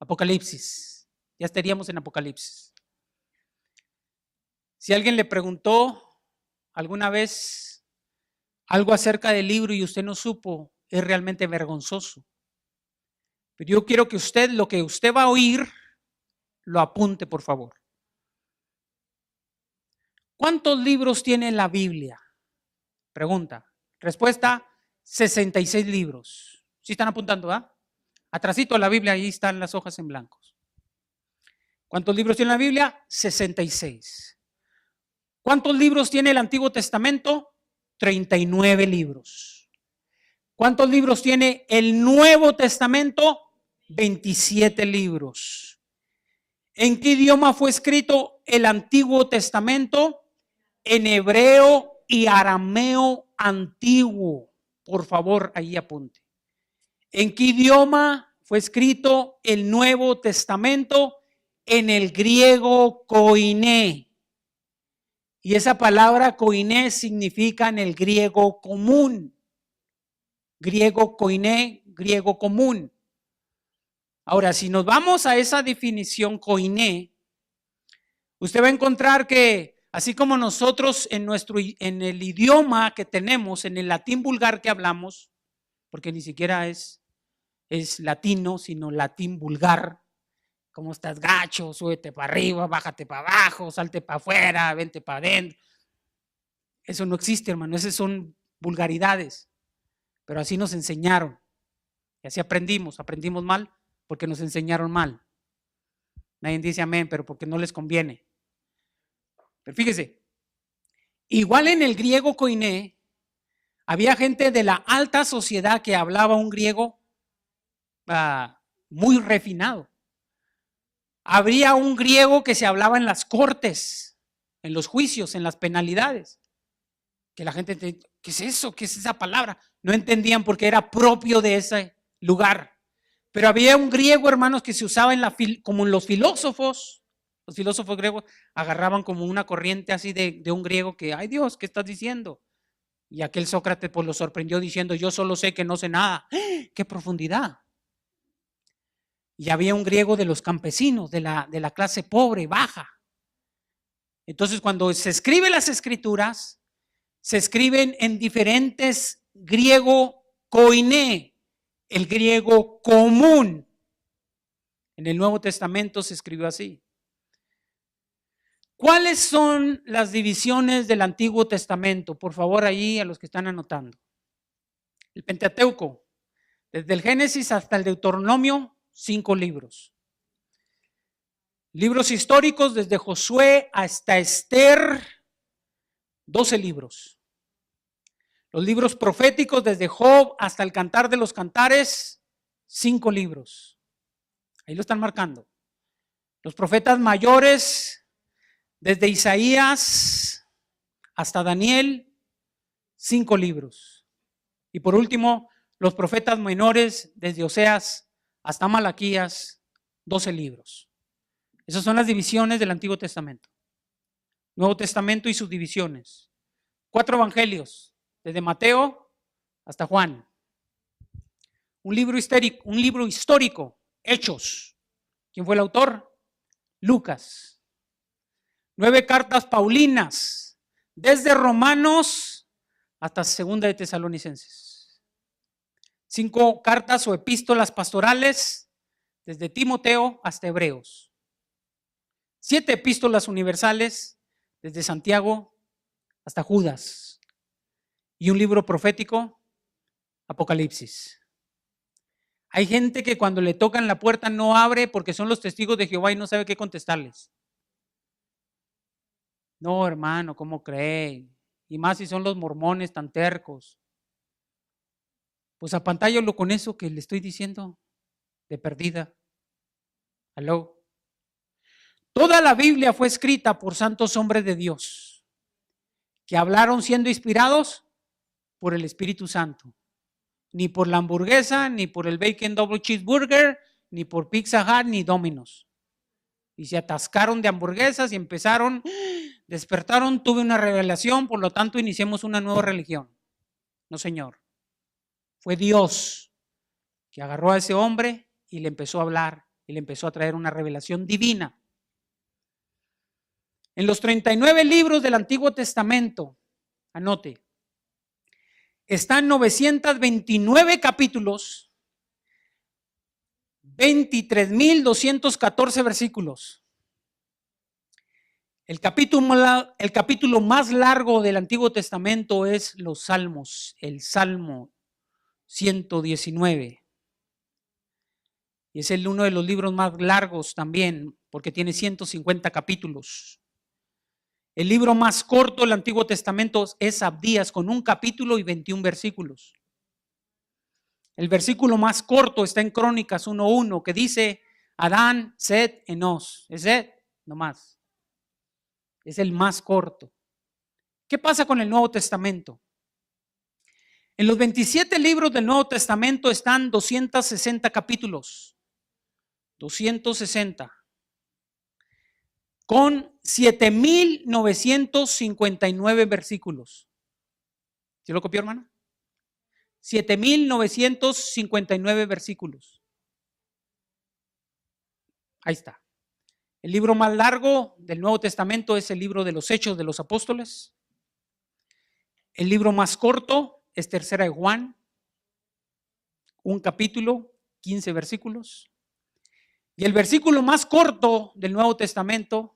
Apocalipsis. Ya estaríamos en Apocalipsis. Si alguien le preguntó alguna vez algo acerca del libro y usted no supo, es realmente vergonzoso. Pero yo quiero que usted, lo que usted va a oír, lo apunte, por favor. ¿Cuántos libros tiene la Biblia? Pregunta. Respuesta, 66 libros. ¿Sí están apuntando, ah? Atrasito de la Biblia, ahí están las hojas en blancos. ¿Cuántos libros tiene la Biblia? 66. ¿Cuántos libros tiene el Antiguo Testamento? 39 libros. ¿Cuántos libros tiene el Nuevo Testamento? 27 libros. ¿En qué idioma fue escrito el Antiguo Testamento? En hebreo y arameo antiguo. Por favor, ahí apunte. ¿En qué idioma fue escrito el Nuevo Testamento? En el griego koiné. Y esa palabra koiné significa en el griego común. Griego koiné, griego común. Ahora, si nos vamos a esa definición koiné, usted va a encontrar que así como nosotros en el idioma que tenemos, en el latín vulgar que hablamos, porque ni siquiera es latino, sino latín vulgar. ¿Cómo estás, gacho? Súbete para arriba, bájate para abajo, salte para afuera, vente para adentro. Eso no existe, hermano. Esas son vulgaridades. Pero así nos enseñaron. Y así aprendimos. Aprendimos mal porque nos enseñaron mal. Nadie dice amén, pero porque no les conviene. Pero fíjese, Igual en el griego koiné, había gente de la alta sociedad que hablaba un griego muy refinado. Habría un griego que se hablaba en las cortes, en los juicios, en las penalidades. Que la gente, ¿qué es eso? ¿Qué es esa palabra? No entendían porque era propio de ese lugar. Pero había un griego, hermanos, que se usaba como en los filósofos griegos agarraban como una corriente así de un griego que, ay Dios, ¿qué estás diciendo? Y aquel Sócrates pues lo sorprendió diciendo, yo solo sé que no sé nada. ¡Qué profundidad! Y había un griego de los campesinos, de la clase pobre, baja. Entonces cuando se escriben las escrituras, se escriben en diferentes griego koiné, el griego común. En el Nuevo Testamento se escribió así. ¿Cuáles son las divisiones del Antiguo Testamento? Por favor, ahí a los que están anotando. El Pentateuco, desde el Génesis hasta el Deuteronomio, 5 libros. Libros históricos, desde Josué hasta Esther, 12 libros. Los libros proféticos, desde Job hasta el Cantar de los Cantares, 5 libros. Ahí lo están marcando. Los profetas mayores, desde Isaías hasta Daniel, 5 libros. Y por último, los profetas menores, desde Oseas hasta Malaquías, 12 libros. Esas son las divisiones del Antiguo Testamento. Nuevo Testamento y sus divisiones. 4 evangelios, desde Mateo hasta Juan. Un libro histórico, Hechos. ¿Quién fue el autor? Lucas. 9 cartas paulinas, desde Romanos hasta Segunda de Tesalonicenses. 5 cartas o epístolas pastorales, desde Timoteo hasta Hebreos. 7 epístolas universales, desde Santiago hasta Judas. Y un libro profético, Apocalipsis. Hay gente que cuando le tocan la puerta no abre porque son los testigos de Jehová y no sabe qué contestarles. No, hermano, ¿cómo cree? Y más si son los mormones tan tercos. Pues apantállalo con eso que le estoy diciendo de perdida. Aló. Toda la Biblia fue escrita por santos hombres de Dios que hablaron siendo inspirados por el Espíritu Santo. Ni por la hamburguesa, ni por el bacon double cheeseburger, ni por Pizza Hut, ni Domino's. Y se atascaron de hamburguesas y empezaron, despertaron, tuve una revelación, por lo tanto iniciemos una nueva religión. No, señor. Fue Dios que agarró a ese hombre y le empezó a hablar y le empezó a traer una revelación divina. En los 39 libros del Antiguo Testamento, anote, están 929 capítulos, 23.214 versículos. El capítulo más largo del Antiguo Testamento es los Salmos, el Salmo 119. Y es uno de los libros más largos también, porque tiene 150 capítulos. El libro más corto del Antiguo Testamento es Abdías, con 1 capítulo y 21 versículos. El versículo más corto está en Crónicas 1:1, que dice, Adán, Set, Enos. Es Set, nomás. Es el más corto. ¿Qué pasa con el Nuevo Testamento? En los 27 libros del Nuevo Testamento están 260 capítulos. 260. Con 7.959 versículos. ¿Sí lo copió, hermano? 7.959 versículos. Ahí está. El libro más largo del Nuevo Testamento es el libro de los Hechos de los Apóstoles. El libro más corto es Tercera de Juan. 1 capítulo, 15 versículos. Y el versículo más corto del Nuevo Testamento,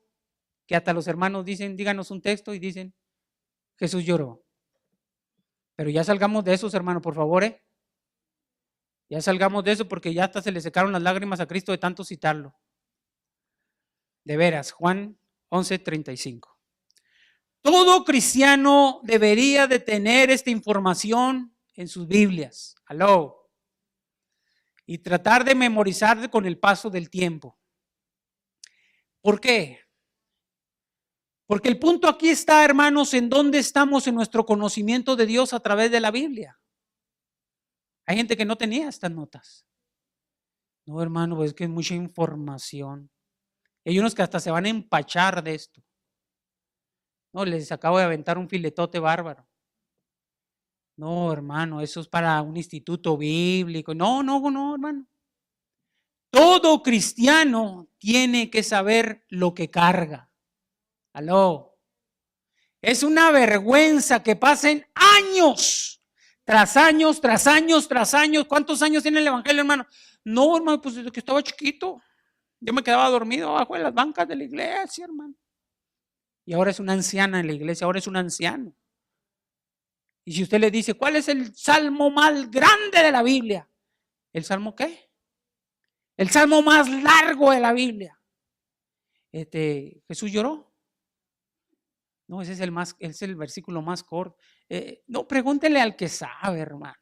que hasta los hermanos dicen, díganos un texto, y dicen, Jesús lloró. Pero ya salgamos de esos, hermanos, por favor, Ya salgamos de eso porque ya hasta se le secaron las lágrimas a Cristo de tanto citarlo. De veras, Juan 11:35. Todo cristiano debería de tener esta información en sus Biblias. Aló. Y tratar de memorizar con el paso del tiempo. ¿Por qué? Porque el punto aquí está, hermanos, en dónde estamos en nuestro conocimiento de Dios a través de la Biblia. Hay gente que no tenía estas notas. No, hermano, pues es que es mucha información. Hay unos que hasta se van a empachar de esto. No, les acabo de aventar un filetote bárbaro. No, hermano, eso es para un instituto bíblico. No, hermano. Todo cristiano tiene que saber lo que carga. Aló. Es una vergüenza que pasen años, tras años, tras años, tras años. ¿Cuántos años tiene el evangelio, hermano? No, hermano, pues desde que estaba chiquito. Yo me quedaba dormido abajo de las bancas de la iglesia, hermano. Y ahora es una anciana en la iglesia, ahora es un anciano. Y si usted le dice, ¿cuál es el salmo más grande de la Biblia? ¿El salmo qué? El salmo más largo de la Biblia. Jesús lloró. No, ese es el versículo más corto. No, pregúntele al que sabe, hermano.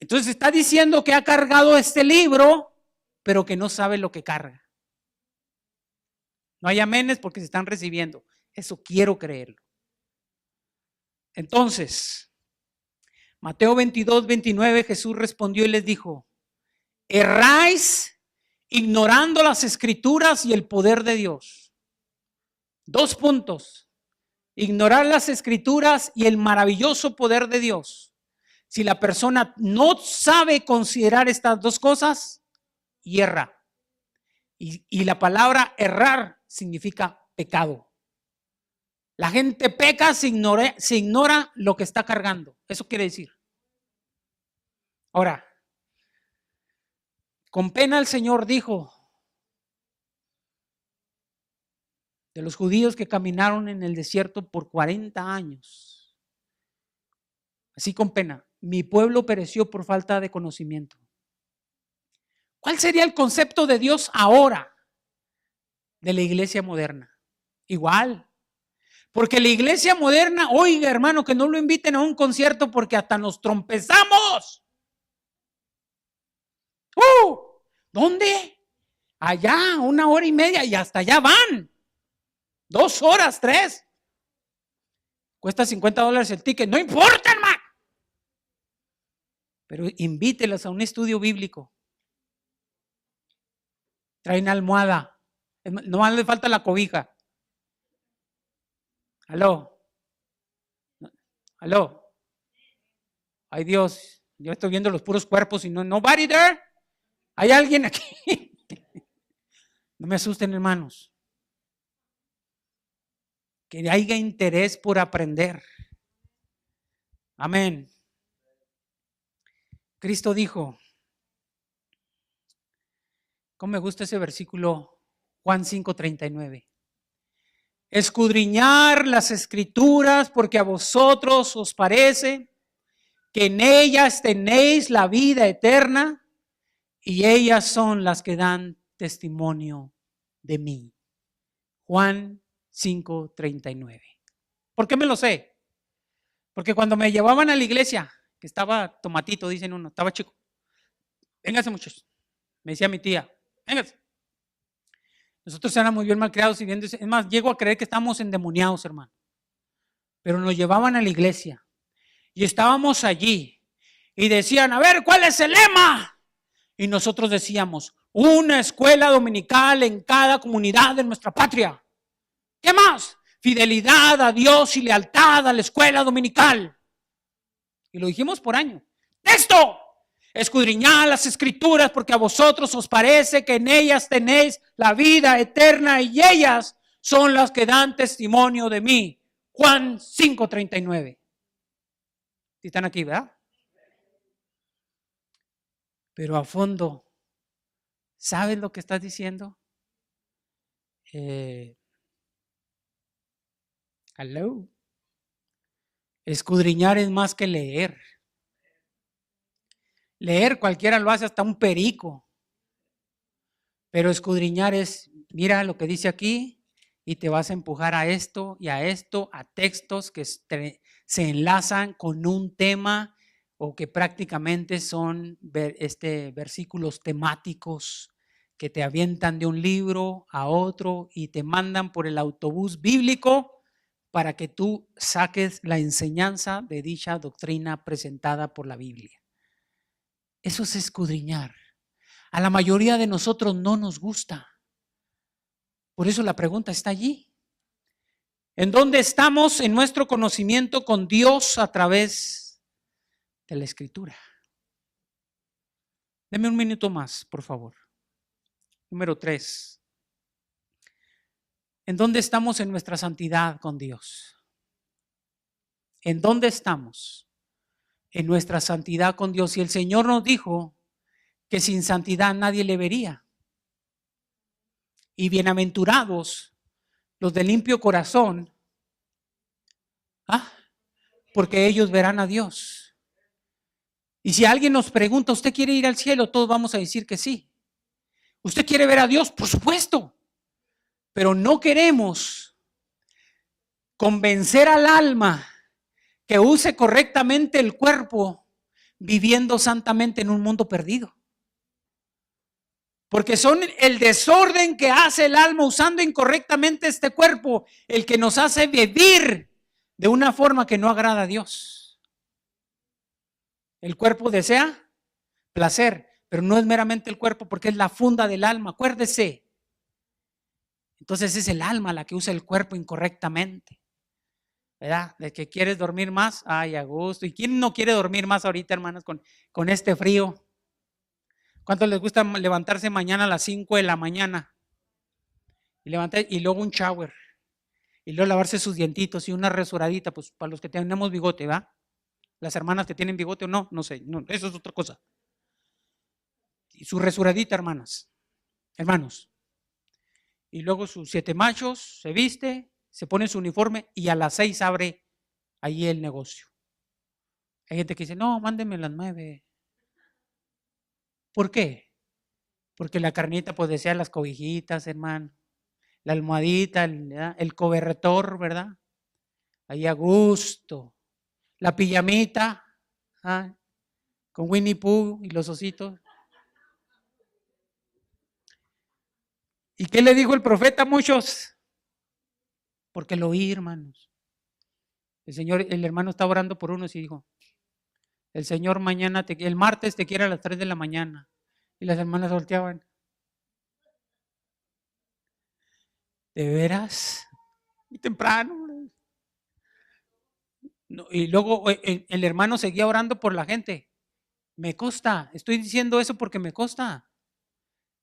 Entonces está diciendo que ha cargado este libro, pero que no sabe lo que carga. No hay amenes porque se están recibiendo. Eso quiero creerlo. Entonces, Mateo 22, 29, Jesús respondió y les dijo: erráis ignorando las escrituras y el poder de Dios. 2 puntos. Ignorar las escrituras y el maravilloso poder de Dios. Si la persona no sabe considerar estas 2 cosas, hierra. Y la palabra errar significa pecado. La gente peca, se ignora lo que está cargando. Eso quiere decir. Ahora, con pena el Señor dijo de los judíos que caminaron en el desierto por 40 años. Así con pena, mi pueblo pereció por falta de conocimiento. ¿Cuál sería el concepto de Dios ahora de la iglesia moderna? Igual. Porque la iglesia moderna, oiga hermano, que no lo inviten a un concierto porque hasta nos trompezamos. ¿Dónde? Allá, 1 hora y media y hasta allá van. 2 horas, 3. Cuesta $50 el ticket. No importa, hermano. Pero invítelas a un estudio bíblico. Traen almohada. No más le falta la cobija. Aló. Ay Dios, yo estoy viendo los puros cuerpos y nobody there. ¿Hay alguien aquí? No me asusten, hermanos. Que haya interés por aprender. Amén. Cristo dijo, ¿cómo me gusta ese versículo? Juan 5:39. Escudriñar las escrituras porque a vosotros os parece que en ellas tenéis la vida eterna y ellas son las que dan testimonio de mí. Juan 5:39. ¿Por qué me lo sé? Porque cuando me llevaban a la iglesia, que estaba tomatito, dicen uno, estaba chico. Véngase muchachos, me decía mi tía, véngase. Nosotros éramos muy bien malcriados y viendo, es más, llego a creer que estamos endemoniados, hermano. Pero nos llevaban a la iglesia y estábamos allí y decían, a ver, ¿cuál es el lema? Y nosotros decíamos, una escuela dominical en cada comunidad de nuestra patria. ¿Qué más? Fidelidad a Dios y lealtad a la escuela dominical. Y lo dijimos por año. ¡Texto! Escudriñad las escrituras porque a vosotros os parece que en ellas tenéis la vida eterna y ellas son las que dan testimonio de mí. Juan 5:39. ¿Sí están aquí, verdad? Pero a fondo, ¿sabes lo que estás diciendo? Hello. Escudriñar es más que leer. Leer cualquiera lo hace, hasta un perico. Pero escudriñar es, mira lo que dice aquí y te vas a empujar a esto y a esto, a textos que se enlazan con un tema o que prácticamente son versículos temáticos que te avientan de un libro a otro y te mandan por el autobús bíblico para que tú saques la enseñanza de dicha doctrina presentada por la Biblia. Eso es escudriñar. A la mayoría de nosotros no nos gusta. Por eso la pregunta está allí. ¿En dónde estamos en nuestro conocimiento con Dios a través de la Escritura? Deme un minuto más, por favor. Número 3. ¿En dónde estamos en nuestra santidad con Dios? ¿En dónde estamos en nuestra santidad con Dios? Y el Señor nos dijo que sin santidad nadie le vería. Y bienaventurados los de limpio corazón, porque ellos verán a Dios. Y si alguien nos pregunta, ¿usted quiere ir al cielo? Todos vamos a decir que sí. ¿Usted quiere ver a Dios? Por supuesto. Pero no queremos convencer al alma que use correctamente el cuerpo viviendo santamente en un mundo perdido. Porque son el desorden que hace el alma usando incorrectamente este cuerpo el que nos hace vivir de una forma que no agrada a Dios. El cuerpo desea placer, pero no es meramente el cuerpo porque es la funda del alma, acuérdese. Entonces es el alma la que usa el cuerpo incorrectamente, ¿verdad? De que quieres dormir más, ay, a gusto. ¿Y quién no quiere dormir más ahorita, hermanos, con este frío? ¿Cuántos les gusta levantarse mañana a las 5 de la mañana? Y luego un shower. Y luego lavarse sus dientitos y una rasuradita, pues para los que tenemos bigote, ¿va? Las hermanas que tienen bigote o no, no sé, no, eso es otra cosa. Y su rasuradita, hermanos. Y luego sus 7 machos, se viste, se pone su uniforme y a las 6 abre ahí el negocio. Hay gente que dice, no, mándenme a las 9. ¿Por qué? Porque la carnita pues desea las cobijitas, hermano. La almohadita, el cobertor, ¿verdad? Ahí a gusto. La pijamita, con Winnie Pooh y los ositos. ¿Y qué le dijo el profeta a muchos? Porque lo oí, hermanos. El hermano estaba orando por unos y dijo, el Señor el martes te quiere a las 3 de la mañana. Y las hermanas volteaban. ¿De veras? Muy temprano. No, y luego el hermano seguía orando por la gente. Me consta, estoy diciendo eso porque me consta.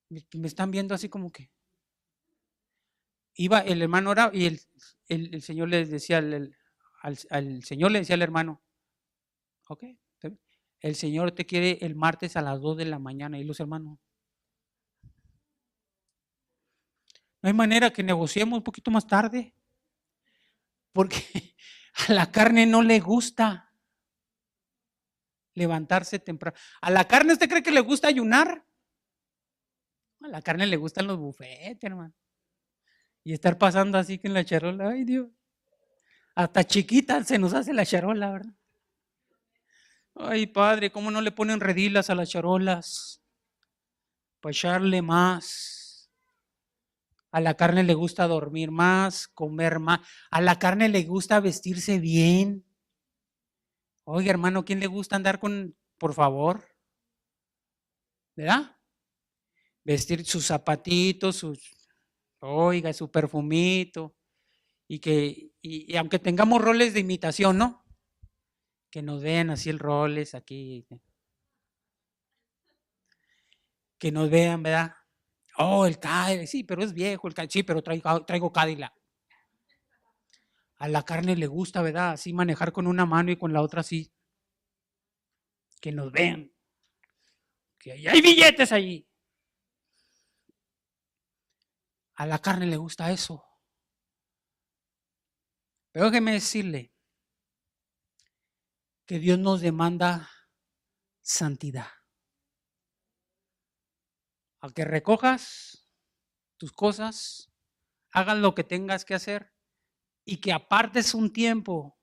Me están viendo así como que. Iba el hermano oraba y el Señor les decía al Señor le decía al hermano, ok, el Señor te quiere el martes a las 2 de la mañana. Y los hermanos, no hay manera que negociemos un poquito más tarde, porque a la carne no le gusta levantarse temprano. ¿A la carne usted cree que le gusta ayunar? A la carne le gustan los bufetes, hermano. Y estar pasando así que en la charola, ay Dios. Hasta chiquita se nos hace la charola, ¿verdad? Ay, Padre, ¿cómo no le ponen redilas a las charolas? Para echarle más. A la carne le gusta dormir más, comer más. A la carne le gusta vestirse bien. Oiga, hermano, ¿quién le gusta andar por favor? ¿Verdad? Vestir sus zapatitos, oiga, su perfumito. Y aunque tengamos roles de imitación, ¿no? Que nos vean así el roles aquí. Que nos vean, ¿verdad? Oh, el Cadillac, sí, pero es viejo el Cadillac, sí, pero traigo Cadillac. A la carne le gusta, ¿verdad? Así manejar con una mano y con la otra así. Que nos vean. Que hay billetes allí. A la carne le gusta eso. Pero déjeme decirle que Dios nos demanda santidad. A que recojas tus cosas, hagas lo que tengas que hacer y que apartes un tiempo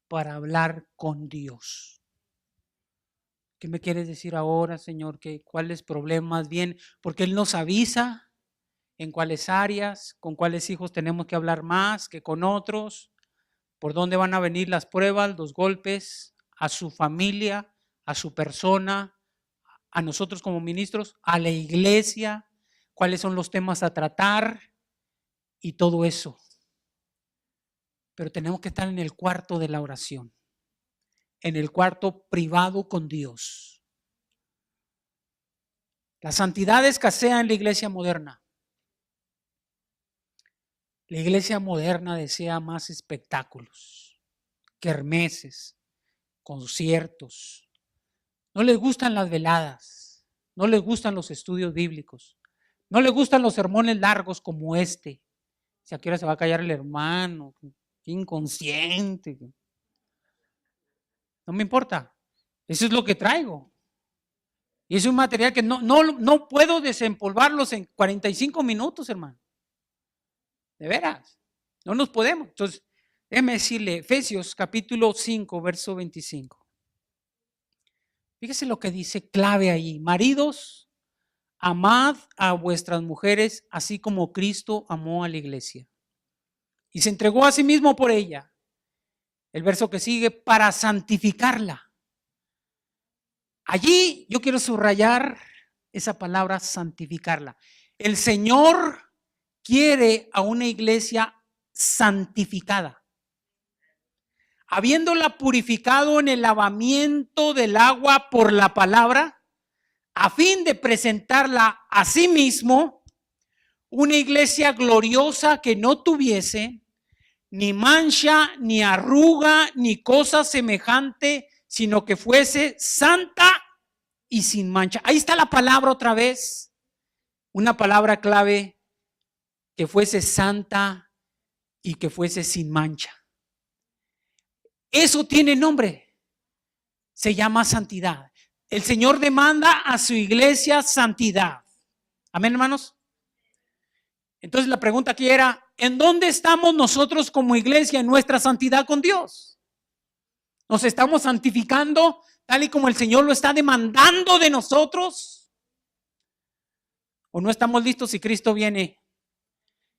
para hablar con Dios. ¿Qué me quieres decir ahora, Señor? ¿Cuáles problemas vienen? Porque Él nos avisa en cuáles áreas, con cuáles hijos tenemos que hablar más que con otros, por dónde van a venir las pruebas, los golpes, a su familia, a su persona, a nosotros como ministros, a la iglesia, cuáles son los temas a tratar y todo eso. Pero tenemos que estar en el cuarto de la oración, en el cuarto privado con Dios. La santidad escasea en la iglesia moderna. La iglesia moderna desea más espectáculos, kermeses, conciertos. No les gustan las veladas, no les gustan los estudios bíblicos, no les gustan los sermones largos como este. Si a qué hora se va a callar el hermano, qué inconsciente. No me importa, eso es lo que traigo. Y es un material que no puedo desempolvarlos en 45 minutos, hermano. De veras, no nos podemos. Entonces, déjeme decirle, Efesios capítulo 5, verso 25. Fíjese lo que dice clave ahí. Maridos, amad a vuestras mujeres, así como Cristo amó a la iglesia y se entregó a sí mismo por ella. El verso que sigue, para santificarla. Allí yo quiero subrayar esa palabra, santificarla. El Señor quiere a una iglesia santificada, habiéndola purificado en el lavamiento del agua por la palabra, a fin de presentarla a sí mismo, una iglesia gloriosa que no tuviese ni mancha, ni arruga, ni cosa semejante, sino que fuese santa y sin mancha. Ahí está la palabra otra vez, una palabra clave, que fuese santa y que fuese sin mancha. Eso tiene nombre, se llama santidad. El Señor demanda a su iglesia santidad. Amén, hermanos. Entonces la pregunta aquí era, ¿en dónde estamos nosotros como iglesia en nuestra santidad con Dios? ¿Nos estamos santificando tal y como el Señor lo está demandando de nosotros? ¿O no estamos listos si Cristo viene?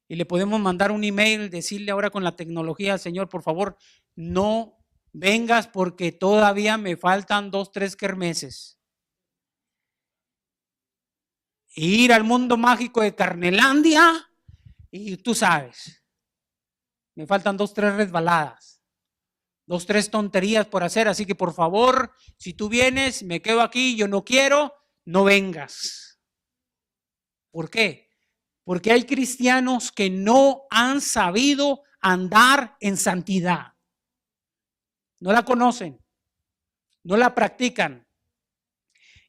Y le podemos mandar un email, decirle ahora con la tecnología, Señor, por favor, no vengas porque todavía me faltan 2, 3 kermeses. Ir al mundo mágico de Carnelandia y tú sabes, me faltan 2, 3 resbaladas, 2, 3 tonterías por hacer, así que por favor, si tú vienes, me quedo aquí, yo no quiero, no vengas. ¿Por qué? Porque hay cristianos que no han sabido andar en santidad. No la conocen, no la practican.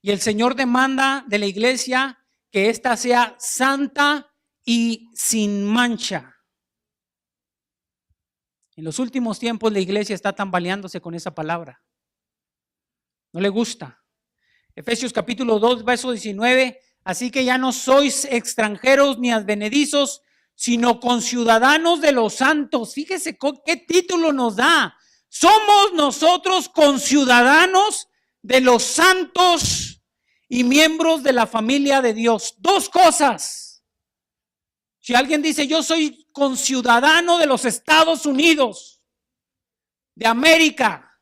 Y el Señor demanda de la iglesia que ésta sea santa y sin mancha. En los últimos tiempos la iglesia está tambaleándose con esa palabra. No le gusta. Efesios capítulo 2, verso 19. Así que ya no sois extranjeros ni advenedizos, sino conciudadanos de los santos. Fíjese qué título nos da. Somos nosotros conciudadanos de los santos y miembros de la familia de Dios. Dos cosas. Si alguien dice, yo soy conciudadano de los Estados Unidos, de América,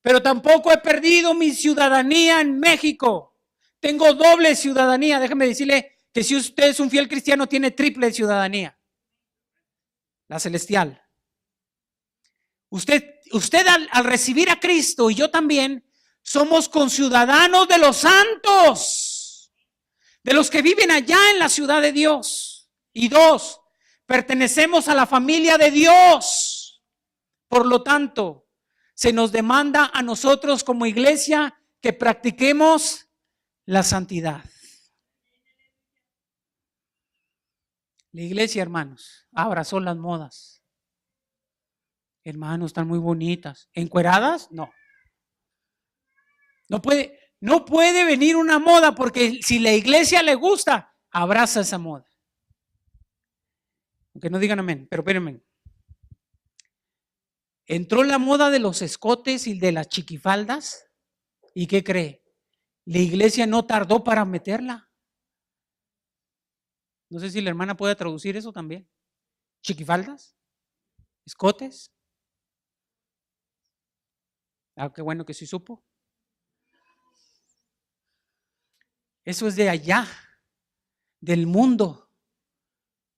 pero tampoco he perdido mi ciudadanía en México. Tengo doble ciudadanía. Déjeme decirle que si usted es un fiel cristiano, tiene triple ciudadanía. La celestial. Usted al recibir a Cristo y yo también, somos conciudadanos de los santos, de los que viven allá en la ciudad de Dios. Y dos, pertenecemos a la familia de Dios. Por lo tanto, se nos demanda a nosotros como iglesia que practiquemos la santidad. La iglesia, hermanos, abrazó las modas. Hermanos, están muy bonitas. ¿Encueradas? No. No puede venir una moda porque si la iglesia le gusta, abraza esa moda. Aunque no digan amén, pero espérenme. Entró la moda de los escotes y de las chiquifaldas. ¿Y qué cree? La iglesia no tardó para meterla. No sé si la hermana puede traducir eso también. Chiquifaldas, escotes. Ah, qué bueno que sí supo. Eso es de allá, del mundo.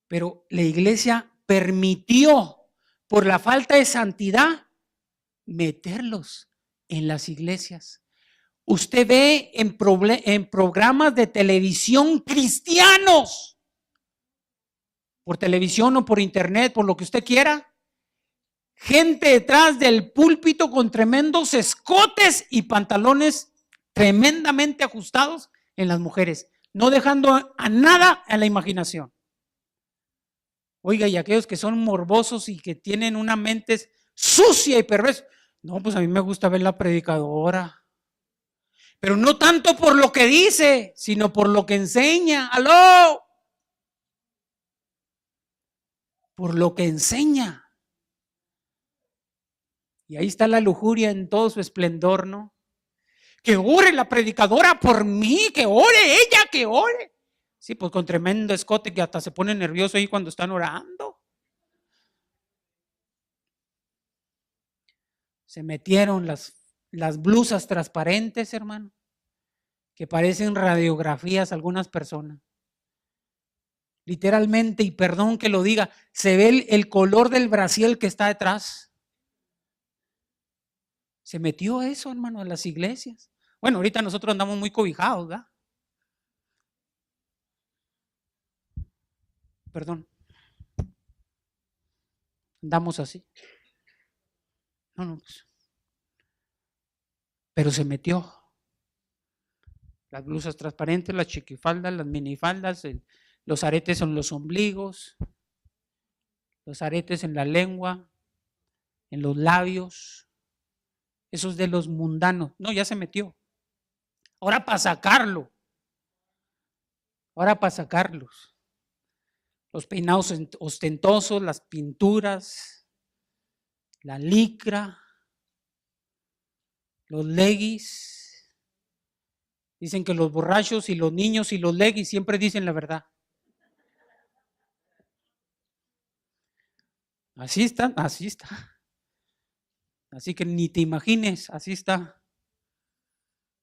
Pero la iglesia permitió, por la falta de santidad, meterlos en las iglesias. Usted ve en programas de televisión cristianos, por televisión o por internet, por lo que usted quiera, gente detrás del púlpito con tremendos escotes y pantalones tremendamente ajustados en las mujeres, no dejando a nada a la imaginación. Oiga, y aquellos que son morbosos y que tienen una mente sucia y perversa, no, pues a mí me gusta ver la predicadora. Pero no tanto por lo que dice, sino por lo que enseña. ¡Aló! Por lo que enseña. Y ahí está la lujuria en todo su esplendor, ¿no? Que ore la predicadora por mí, que ore ella, que ore. Sí, pues con tremendo escote que hasta se pone nervioso ahí cuando están orando. Se metieron las blusas transparentes, hermano, que parecen radiografías algunas personas. Literalmente, y perdón que lo diga, se ve el color del brasier que está detrás. Se metió eso, hermano, a las iglesias. Bueno, ahorita nosotros andamos muy cobijados, ¿verdad? Perdón. Andamos así. No, pues. Pero se metió. Las blusas transparentes, las chiquifaldas, las minifaldas, los aretes en los ombligos, los aretes en la lengua, en los labios. Eso es de los mundanos. No, ya se metió. Ahora para sacarlo. Ahora para sacarlos. Los peinados ostentosos, las pinturas, la licra, los leggings. Dicen que los borrachos y los niños y los leggings siempre dicen la verdad. Así está, así está. Así que ni te imagines, así está.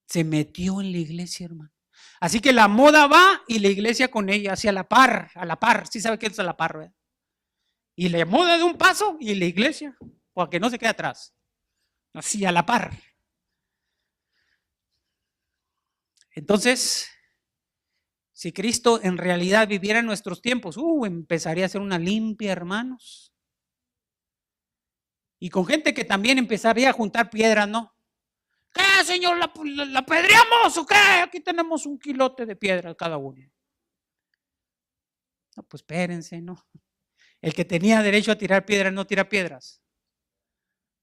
Se metió en la iglesia, hermano. Así que la moda va y la iglesia con ella, hacia la par, a la par. Sí sabe qué es a la par, ¿verdad? Y la moda de un paso y la iglesia, para que no se quede atrás. Así a la par. Entonces, si Cristo en realidad viviera en nuestros tiempos, empezaría a hacer una limpia, hermanos. Y con gente que también empezaría a juntar piedras, ¿no? ¿Qué, señor? ¿La pedreamos o qué? Aquí tenemos un kilote de piedra cada uno. No, pues espérense, ¿no? El que tenía derecho a tirar piedras no tira piedras,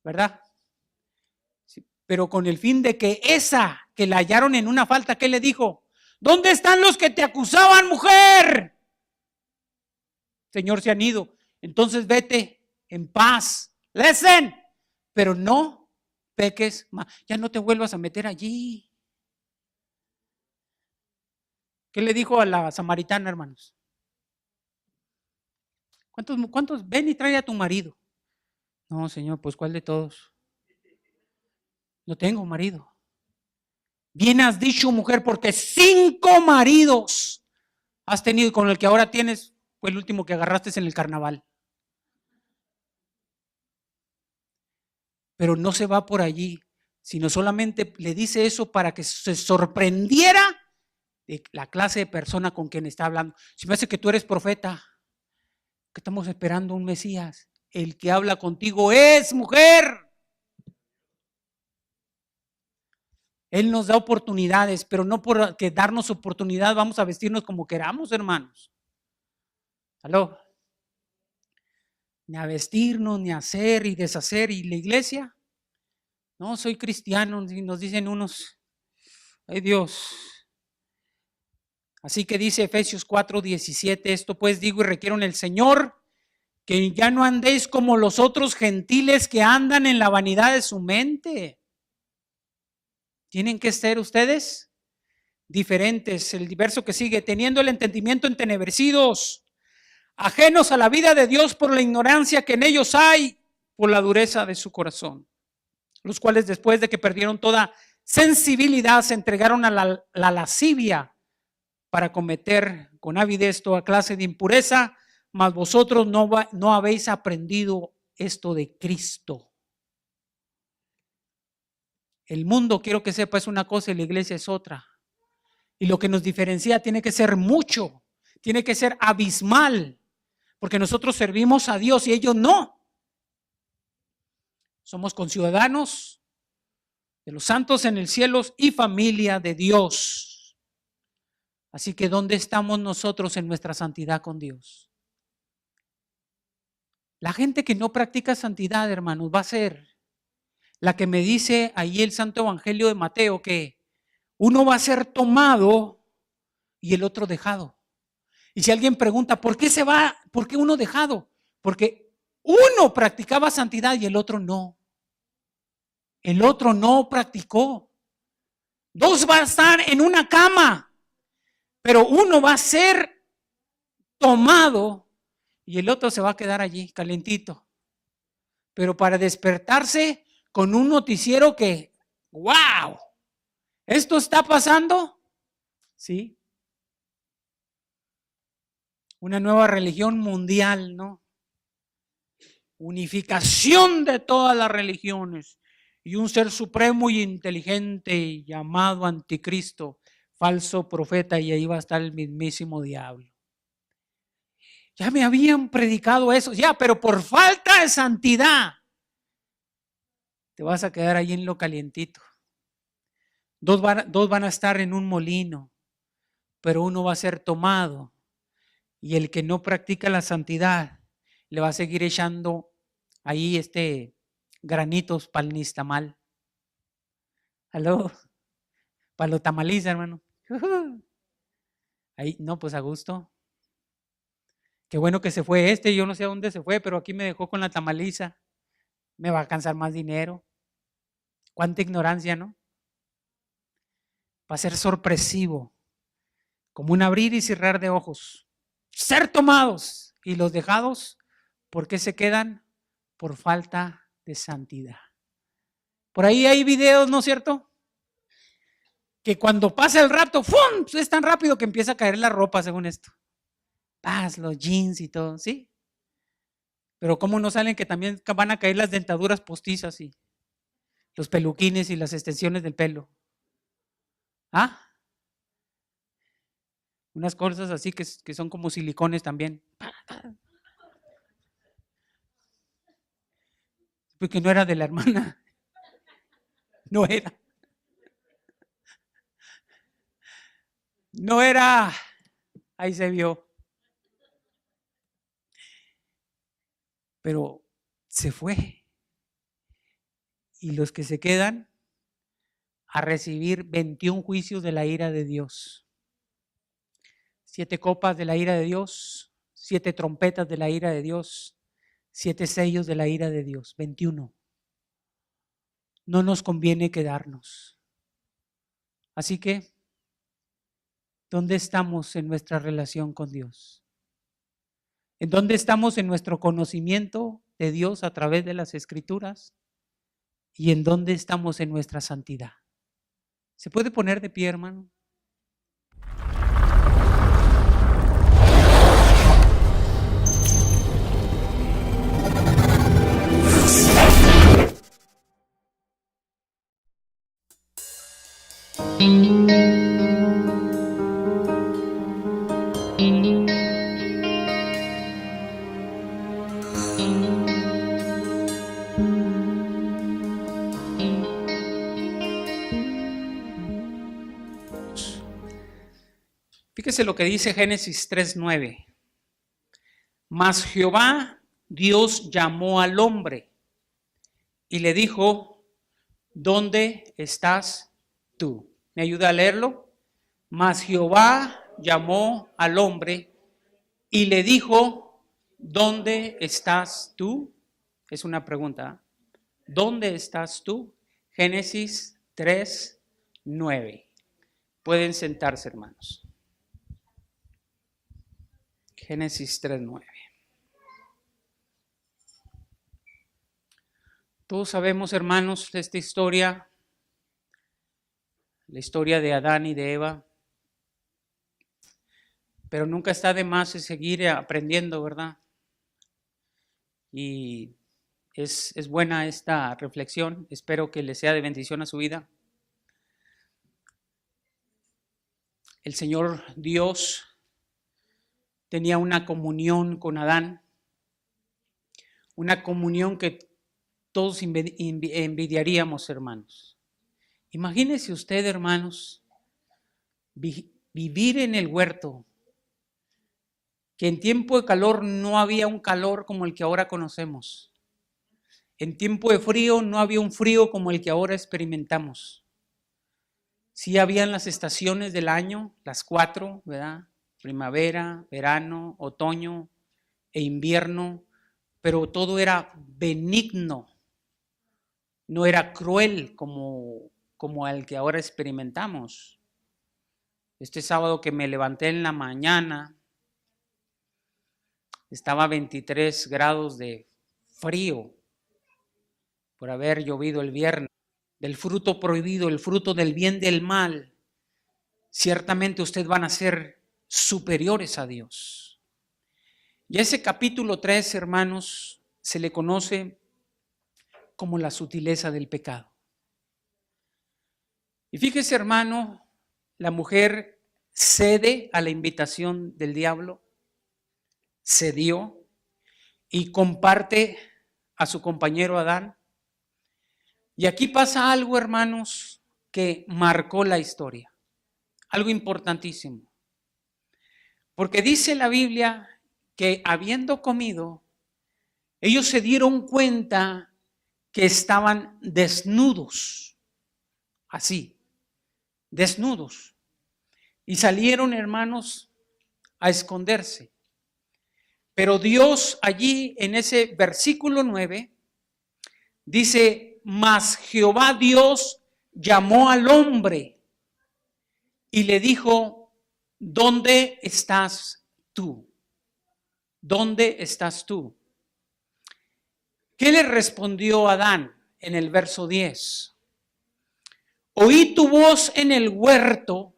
¿verdad? Sí, pero con el fin de que esa que la hallaron en una falta, ¿qué le dijo? ¿Dónde están los que te acusaban, mujer? Señor, se han ido. Entonces vete en paz. Listen, pero no peques más. Ya no te vuelvas a meter allí. ¿Qué le dijo a la samaritana, hermanos? ¿Cuántos? Ven y trae a tu marido. No, señor, pues ¿cuál de todos? No tengo marido. Bien has dicho, mujer, porque 5 maridos has tenido y con el que ahora tienes fue el último que agarraste en el carnaval. Pero no se va por allí, sino solamente le dice eso para que se sorprendiera de la clase de persona con quien está hablando. Si me hace que tú eres profeta, que estamos esperando un Mesías, el que habla contigo es mujer. Él nos da oportunidades, pero no por que darnos oportunidad vamos a vestirnos como queramos, hermanos. ¿Aló? Ni a vestirnos, ni a hacer y deshacer. ¿Y la iglesia? No, soy cristiano, y nos dicen unos, ay Dios. Así que dice Efesios 4:17, esto pues digo y requiero en el Señor que ya no andéis como los otros gentiles que andan en la vanidad de su mente. Tienen que ser ustedes diferentes. El verso que sigue, teniendo el entendimiento entenebrecidos, ajenos a la vida de Dios por la ignorancia que en ellos hay, por la dureza de su corazón, los cuales después de que perdieron toda sensibilidad se entregaron a la lascivia para cometer con avidez toda clase de impureza, mas vosotros no habéis aprendido esto de Cristo. El mundo, quiero que sepa, es una cosa y la iglesia es otra. Y lo que nos diferencia tiene que ser mucho, tiene que ser abismal, porque nosotros servimos a Dios y ellos no. Somos conciudadanos de los santos en el cielo y familia de Dios. Así que ¿dónde estamos nosotros en nuestra santidad con Dios? La gente que no practica santidad, hermanos, va a ser la que me dice ahí el Santo Evangelio de Mateo, que uno va a ser tomado y el otro dejado. Y si alguien pregunta, ¿por qué se va? ¿Por qué uno dejado? Porque uno practicaba santidad y el otro no. El otro no practicó. Dos van a estar en una cama, pero uno va a ser tomado y el otro se va a quedar allí calentito. Pero para despertarse con un noticiero que, ¡wow! ¿Esto está pasando? Sí. Una nueva religión mundial, ¿no? Unificación de todas las religiones y un ser supremo y inteligente llamado anticristo, falso profeta, y ahí va a estar el mismísimo diablo. Ya me habían predicado eso, ya, pero por falta de santidad te vas a quedar ahí en lo calientito. Dos van a estar en un molino, pero uno va a ser tomado y el que no practica la santidad le va a seguir echando ahí granitos para el nistamal. ¿Aló? Para lo tamaliza, hermano. Ahí, no, pues a gusto. Qué bueno que se fue yo no sé a dónde se fue, pero aquí me dejó con la tamaliza. Me va a alcanzar más dinero. Cuánta ignorancia, ¿no? Va a ser sorpresivo, como un abrir y cerrar de ojos. Ser tomados y los dejados, ¿por qué se quedan? Por falta de santidad. Por ahí hay videos, ¿no es cierto? Que cuando pasa el rato, ¡fum!, es tan rápido que empieza a caer la ropa, según esto. Los jeans y todo, ¿sí? Pero ¿cómo no salen que también van a caer las dentaduras postizas y los peluquines y las extensiones del pelo? ¿Ah? Unas cosas así que son como silicones también. Porque no era de la hermana. No era. No era. Ahí se vio. Pero se fue. Y los que se quedan a recibir 21 juicios de la ira de Dios. 7 copas de la ira de Dios, 7 trompetas de la ira de Dios, 7 sellos de la ira de Dios, 21. No nos conviene quedarnos. Así que, ¿dónde estamos en nuestra relación con Dios? ¿En dónde estamos en nuestro conocimiento de Dios a través de las Escrituras? ¿Y en dónde estamos en nuestra santidad? ¿Se puede poner de pie, hermano? Fíjese lo que dice Génesis 3:9. Mas Jehová Dios llamó al hombre y le dijo, ¿dónde estás tú? ¿Me ayuda a leerlo? Mas Jehová llamó al hombre y le dijo, ¿Dónde estás tú? Es una pregunta. ¿Dónde estás tú? Génesis 3:9. Pueden sentarse, hermanos. Génesis 3:9. Todos sabemos, hermanos, esta historia, la historia de Adán y de Eva, pero nunca está de más seguir aprendiendo, ¿verdad? Y es buena esta reflexión, espero que le sea de bendición a su vida. El Señor Dios tenía una comunión con Adán, una comunión que todos envidiaríamos, hermanos. Imagínese usted, hermanos, vivir en el huerto, que en tiempo de calor no había un calor como el que ahora conocemos. En tiempo de frío no había un frío como el que ahora experimentamos. Sí habían las estaciones del año, las 4, ¿verdad? Primavera, verano, otoño e invierno, pero todo era benigno. No era cruel como el que ahora experimentamos. Este sábado que me levanté en la mañana, estaba a 23 grados de frío por haber llovido el viernes. Del fruto prohibido, el fruto del bien y del mal, ciertamente ustedes van a ser superiores a Dios. Y ese capítulo 3, hermanos, se le conoce como la sutileza del pecado. Y fíjese, hermano, la mujer cede a la invitación del diablo, cedió y comparte a su compañero Adán. Y aquí pasa algo, hermanos, que marcó la historia, algo importantísimo. Porque dice la Biblia que habiendo comido, ellos se dieron cuenta que estaban desnudos, así, desnudos. Y salieron, hermanos, a esconderse. Pero Dios allí en ese versículo 9 dice, mas Jehová Dios llamó al hombre y le dijo, ¿dónde estás tú? ¿Dónde estás tú? ¿Qué le respondió Adán en el verso 10? Oí tu voz en el huerto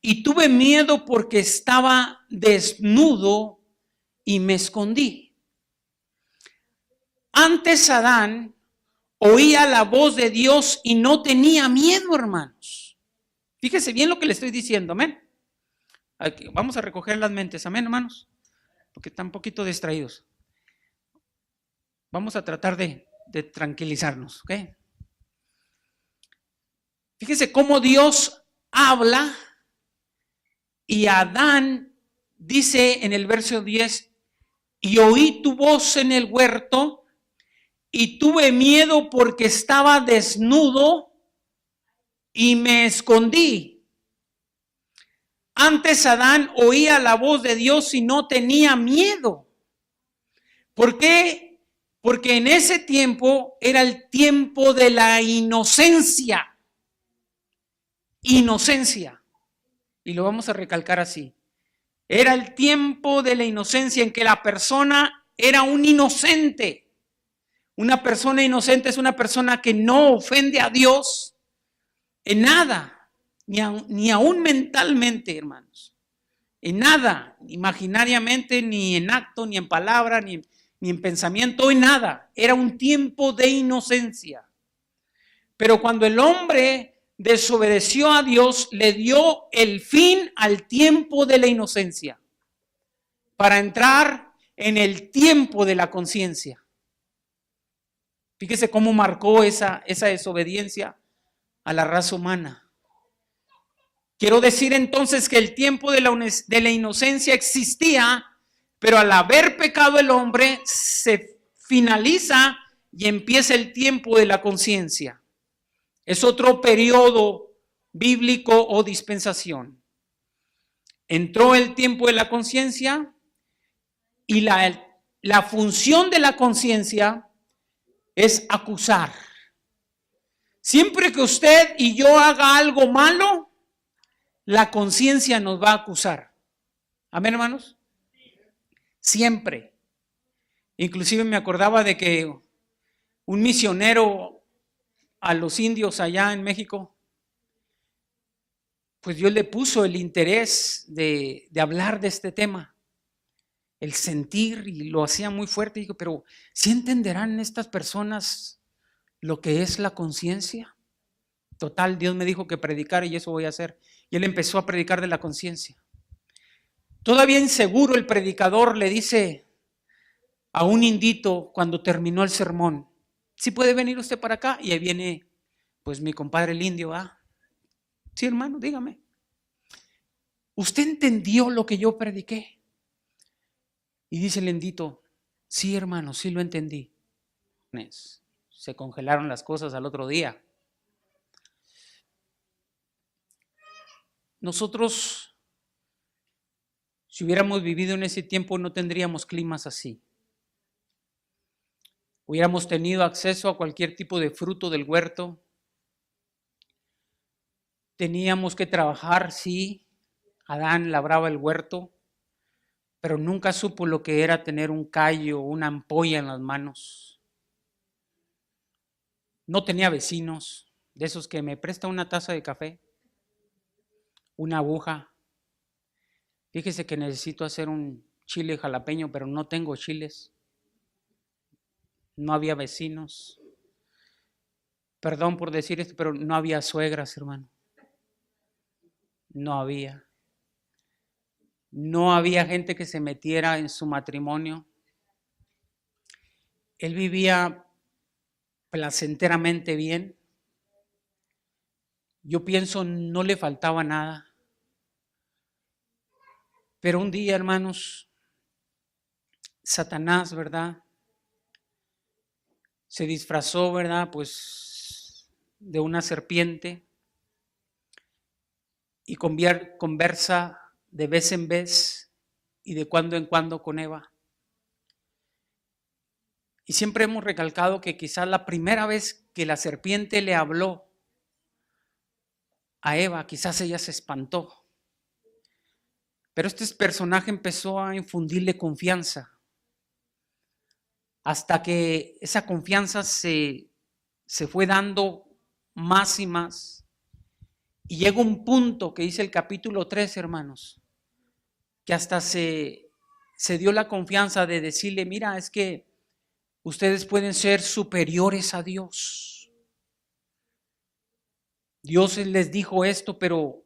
y tuve miedo porque estaba desnudo y me escondí. Antes Adán oía la voz de Dios y no tenía miedo, hermanos. Fíjese bien lo que le estoy diciendo, amén. Aquí, vamos a recoger las mentes, amén, hermanos, porque están un poquito distraídos. Vamos a tratar de tranquilizarnos, ¿ok? Fíjese cómo Dios habla y Adán dice en el verso 10, y oí tu voz en el huerto y tuve miedo porque estaba desnudo y me escondí. Antes Adán oía la voz de Dios y no tenía miedo. ¿Por qué? Porque en ese tiempo era el tiempo de la inocencia. Inocencia. Y lo vamos a recalcar así. Era el tiempo de la inocencia en que la persona era un inocente. Una persona inocente es una persona que no ofende a Dios en nada, ni aún mentalmente, hermanos. En nada, imaginariamente, ni en acto, ni en palabra, ni en pensamiento, en nada. Era un tiempo de inocencia. Pero cuando el hombre desobedeció a Dios, le dio el fin al tiempo de la inocencia para entrar en el tiempo de la conciencia. Fíjese cómo marcó esa desobediencia a la raza humana. Quiero decir entonces que el tiempo de la inocencia existía, pero al haber pecado el hombre se finaliza y empieza el tiempo de la conciencia. Es otro periodo bíblico o dispensación. Entró el tiempo de la conciencia Y la función de la conciencia es acusar. Siempre que usted y yo haga algo malo, la conciencia nos va a acusar. ¿Amén, hermanos? Siempre. Inclusive me acordaba de que un misionero a los indios allá en México, pues Dios le puso el interés de hablar de este tema, el sentir, y lo hacía muy fuerte. Digo, pero ¿sí entenderán estas personas lo que es la conciencia? Total, Dios me dijo que predicara y eso voy a hacer. Y él empezó a predicar de la conciencia. Todavía inseguro, el predicador le dice a un indito cuando terminó el sermón: ¿sí puede venir usted para acá? Y ahí viene pues mi compadre el indio. Sí, hermano, dígame. ¿Usted entendió lo que yo prediqué? Y dice el indito: sí, hermano, sí lo entendí. Se congelaron las cosas al otro día. Nosotros, si hubiéramos vivido en ese tiempo, no tendríamos climas así. Hubiéramos tenido acceso a cualquier tipo de fruto del huerto. Teníamos que trabajar, sí. Adán labraba el huerto, pero nunca supo lo que era tener un callo, una ampolla en las manos. No tenía vecinos, de esos que me presta una taza de café, una aguja. Fíjese que necesito hacer un chile jalapeño, pero no tengo chiles. No había vecinos. Perdón por decir esto, pero no había suegras, hermano. No había. No había gente que se metiera en su matrimonio. Él vivía placenteramente bien. Yo pienso, no le faltaba nada. Pero un día, hermanos, Satanás, ¿verdad?, se disfrazó, ¿verdad?, pues de una serpiente y conversa de vez en vez y de cuando en cuando con Eva. Y siempre hemos recalcado que quizás la primera vez que la serpiente le habló a Eva, quizás ella se espantó. Pero este personaje empezó a infundirle confianza, hasta que esa confianza se fue dando más y más. Y llega un punto que dice el capítulo 3, hermanos, que hasta se dio la confianza de decirle: mira, es que ustedes pueden ser superiores a Dios. Dios les dijo esto, pero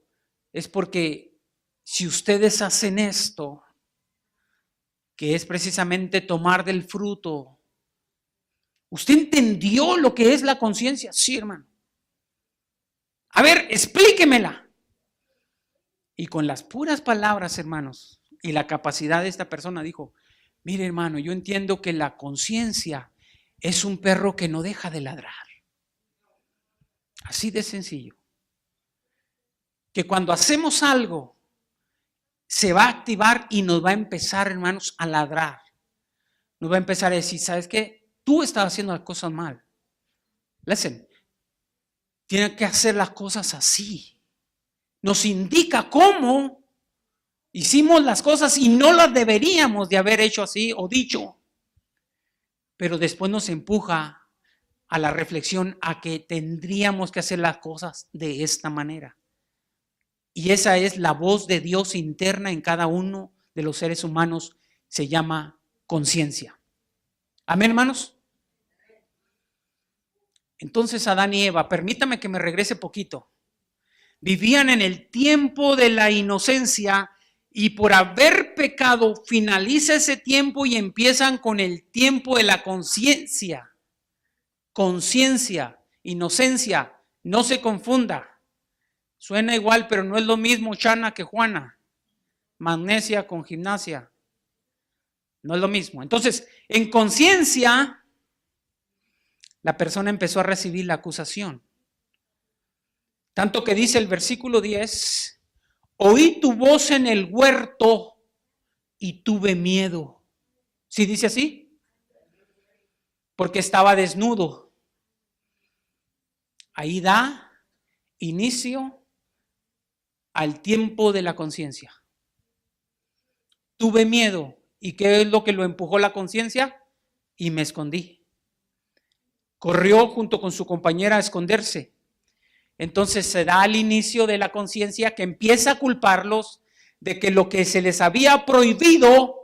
es porque si ustedes hacen esto, que es precisamente tomar del fruto. ¿Usted entendió lo que es la conciencia? Sí, hermano. A ver, explíquemela. Y con las puras palabras, hermanos, y la capacidad de esta persona dijo: mire, hermano, yo entiendo que la conciencia es un perro que no deja de ladrar. Así de sencillo. Que cuando hacemos algo, se va a activar y nos va a empezar, hermanos, a ladrar. Nos va a empezar a decir: ¿sabes qué? Tú estás haciendo las cosas mal. Listen, tienen que hacer las cosas así. Nos indica cómo hicimos las cosas y no las deberíamos de haber hecho así o dicho. Pero después nos empuja a la reflexión a que tendríamos que hacer las cosas de esta manera. Y esa es la voz de Dios interna en cada uno de los seres humanos. Se llama conciencia. Amén, hermanos. Entonces Adán y Eva, permítame que me regrese poquito, vivían en el tiempo de la inocencia y por haber pecado finaliza ese tiempo y empiezan con el tiempo de la conciencia. Conciencia, inocencia, no se confunda. Suena igual, pero no es lo mismo Chana que Juana. Magnesia con gimnasia. No es lo mismo. Entonces, en conciencia, la persona empezó a recibir la acusación. Tanto que dice el versículo 10, oí tu voz en el huerto y tuve miedo. ¿Sí dice así? Porque estaba desnudo. Ahí da inicio al tiempo de la conciencia. Tuve miedo. ¿Y qué es lo que lo empujó la conciencia? Y me escondí. Corrió junto con su compañera a esconderse. Entonces se da al inicio de la conciencia que empieza a culparlos de que lo que se les había prohibido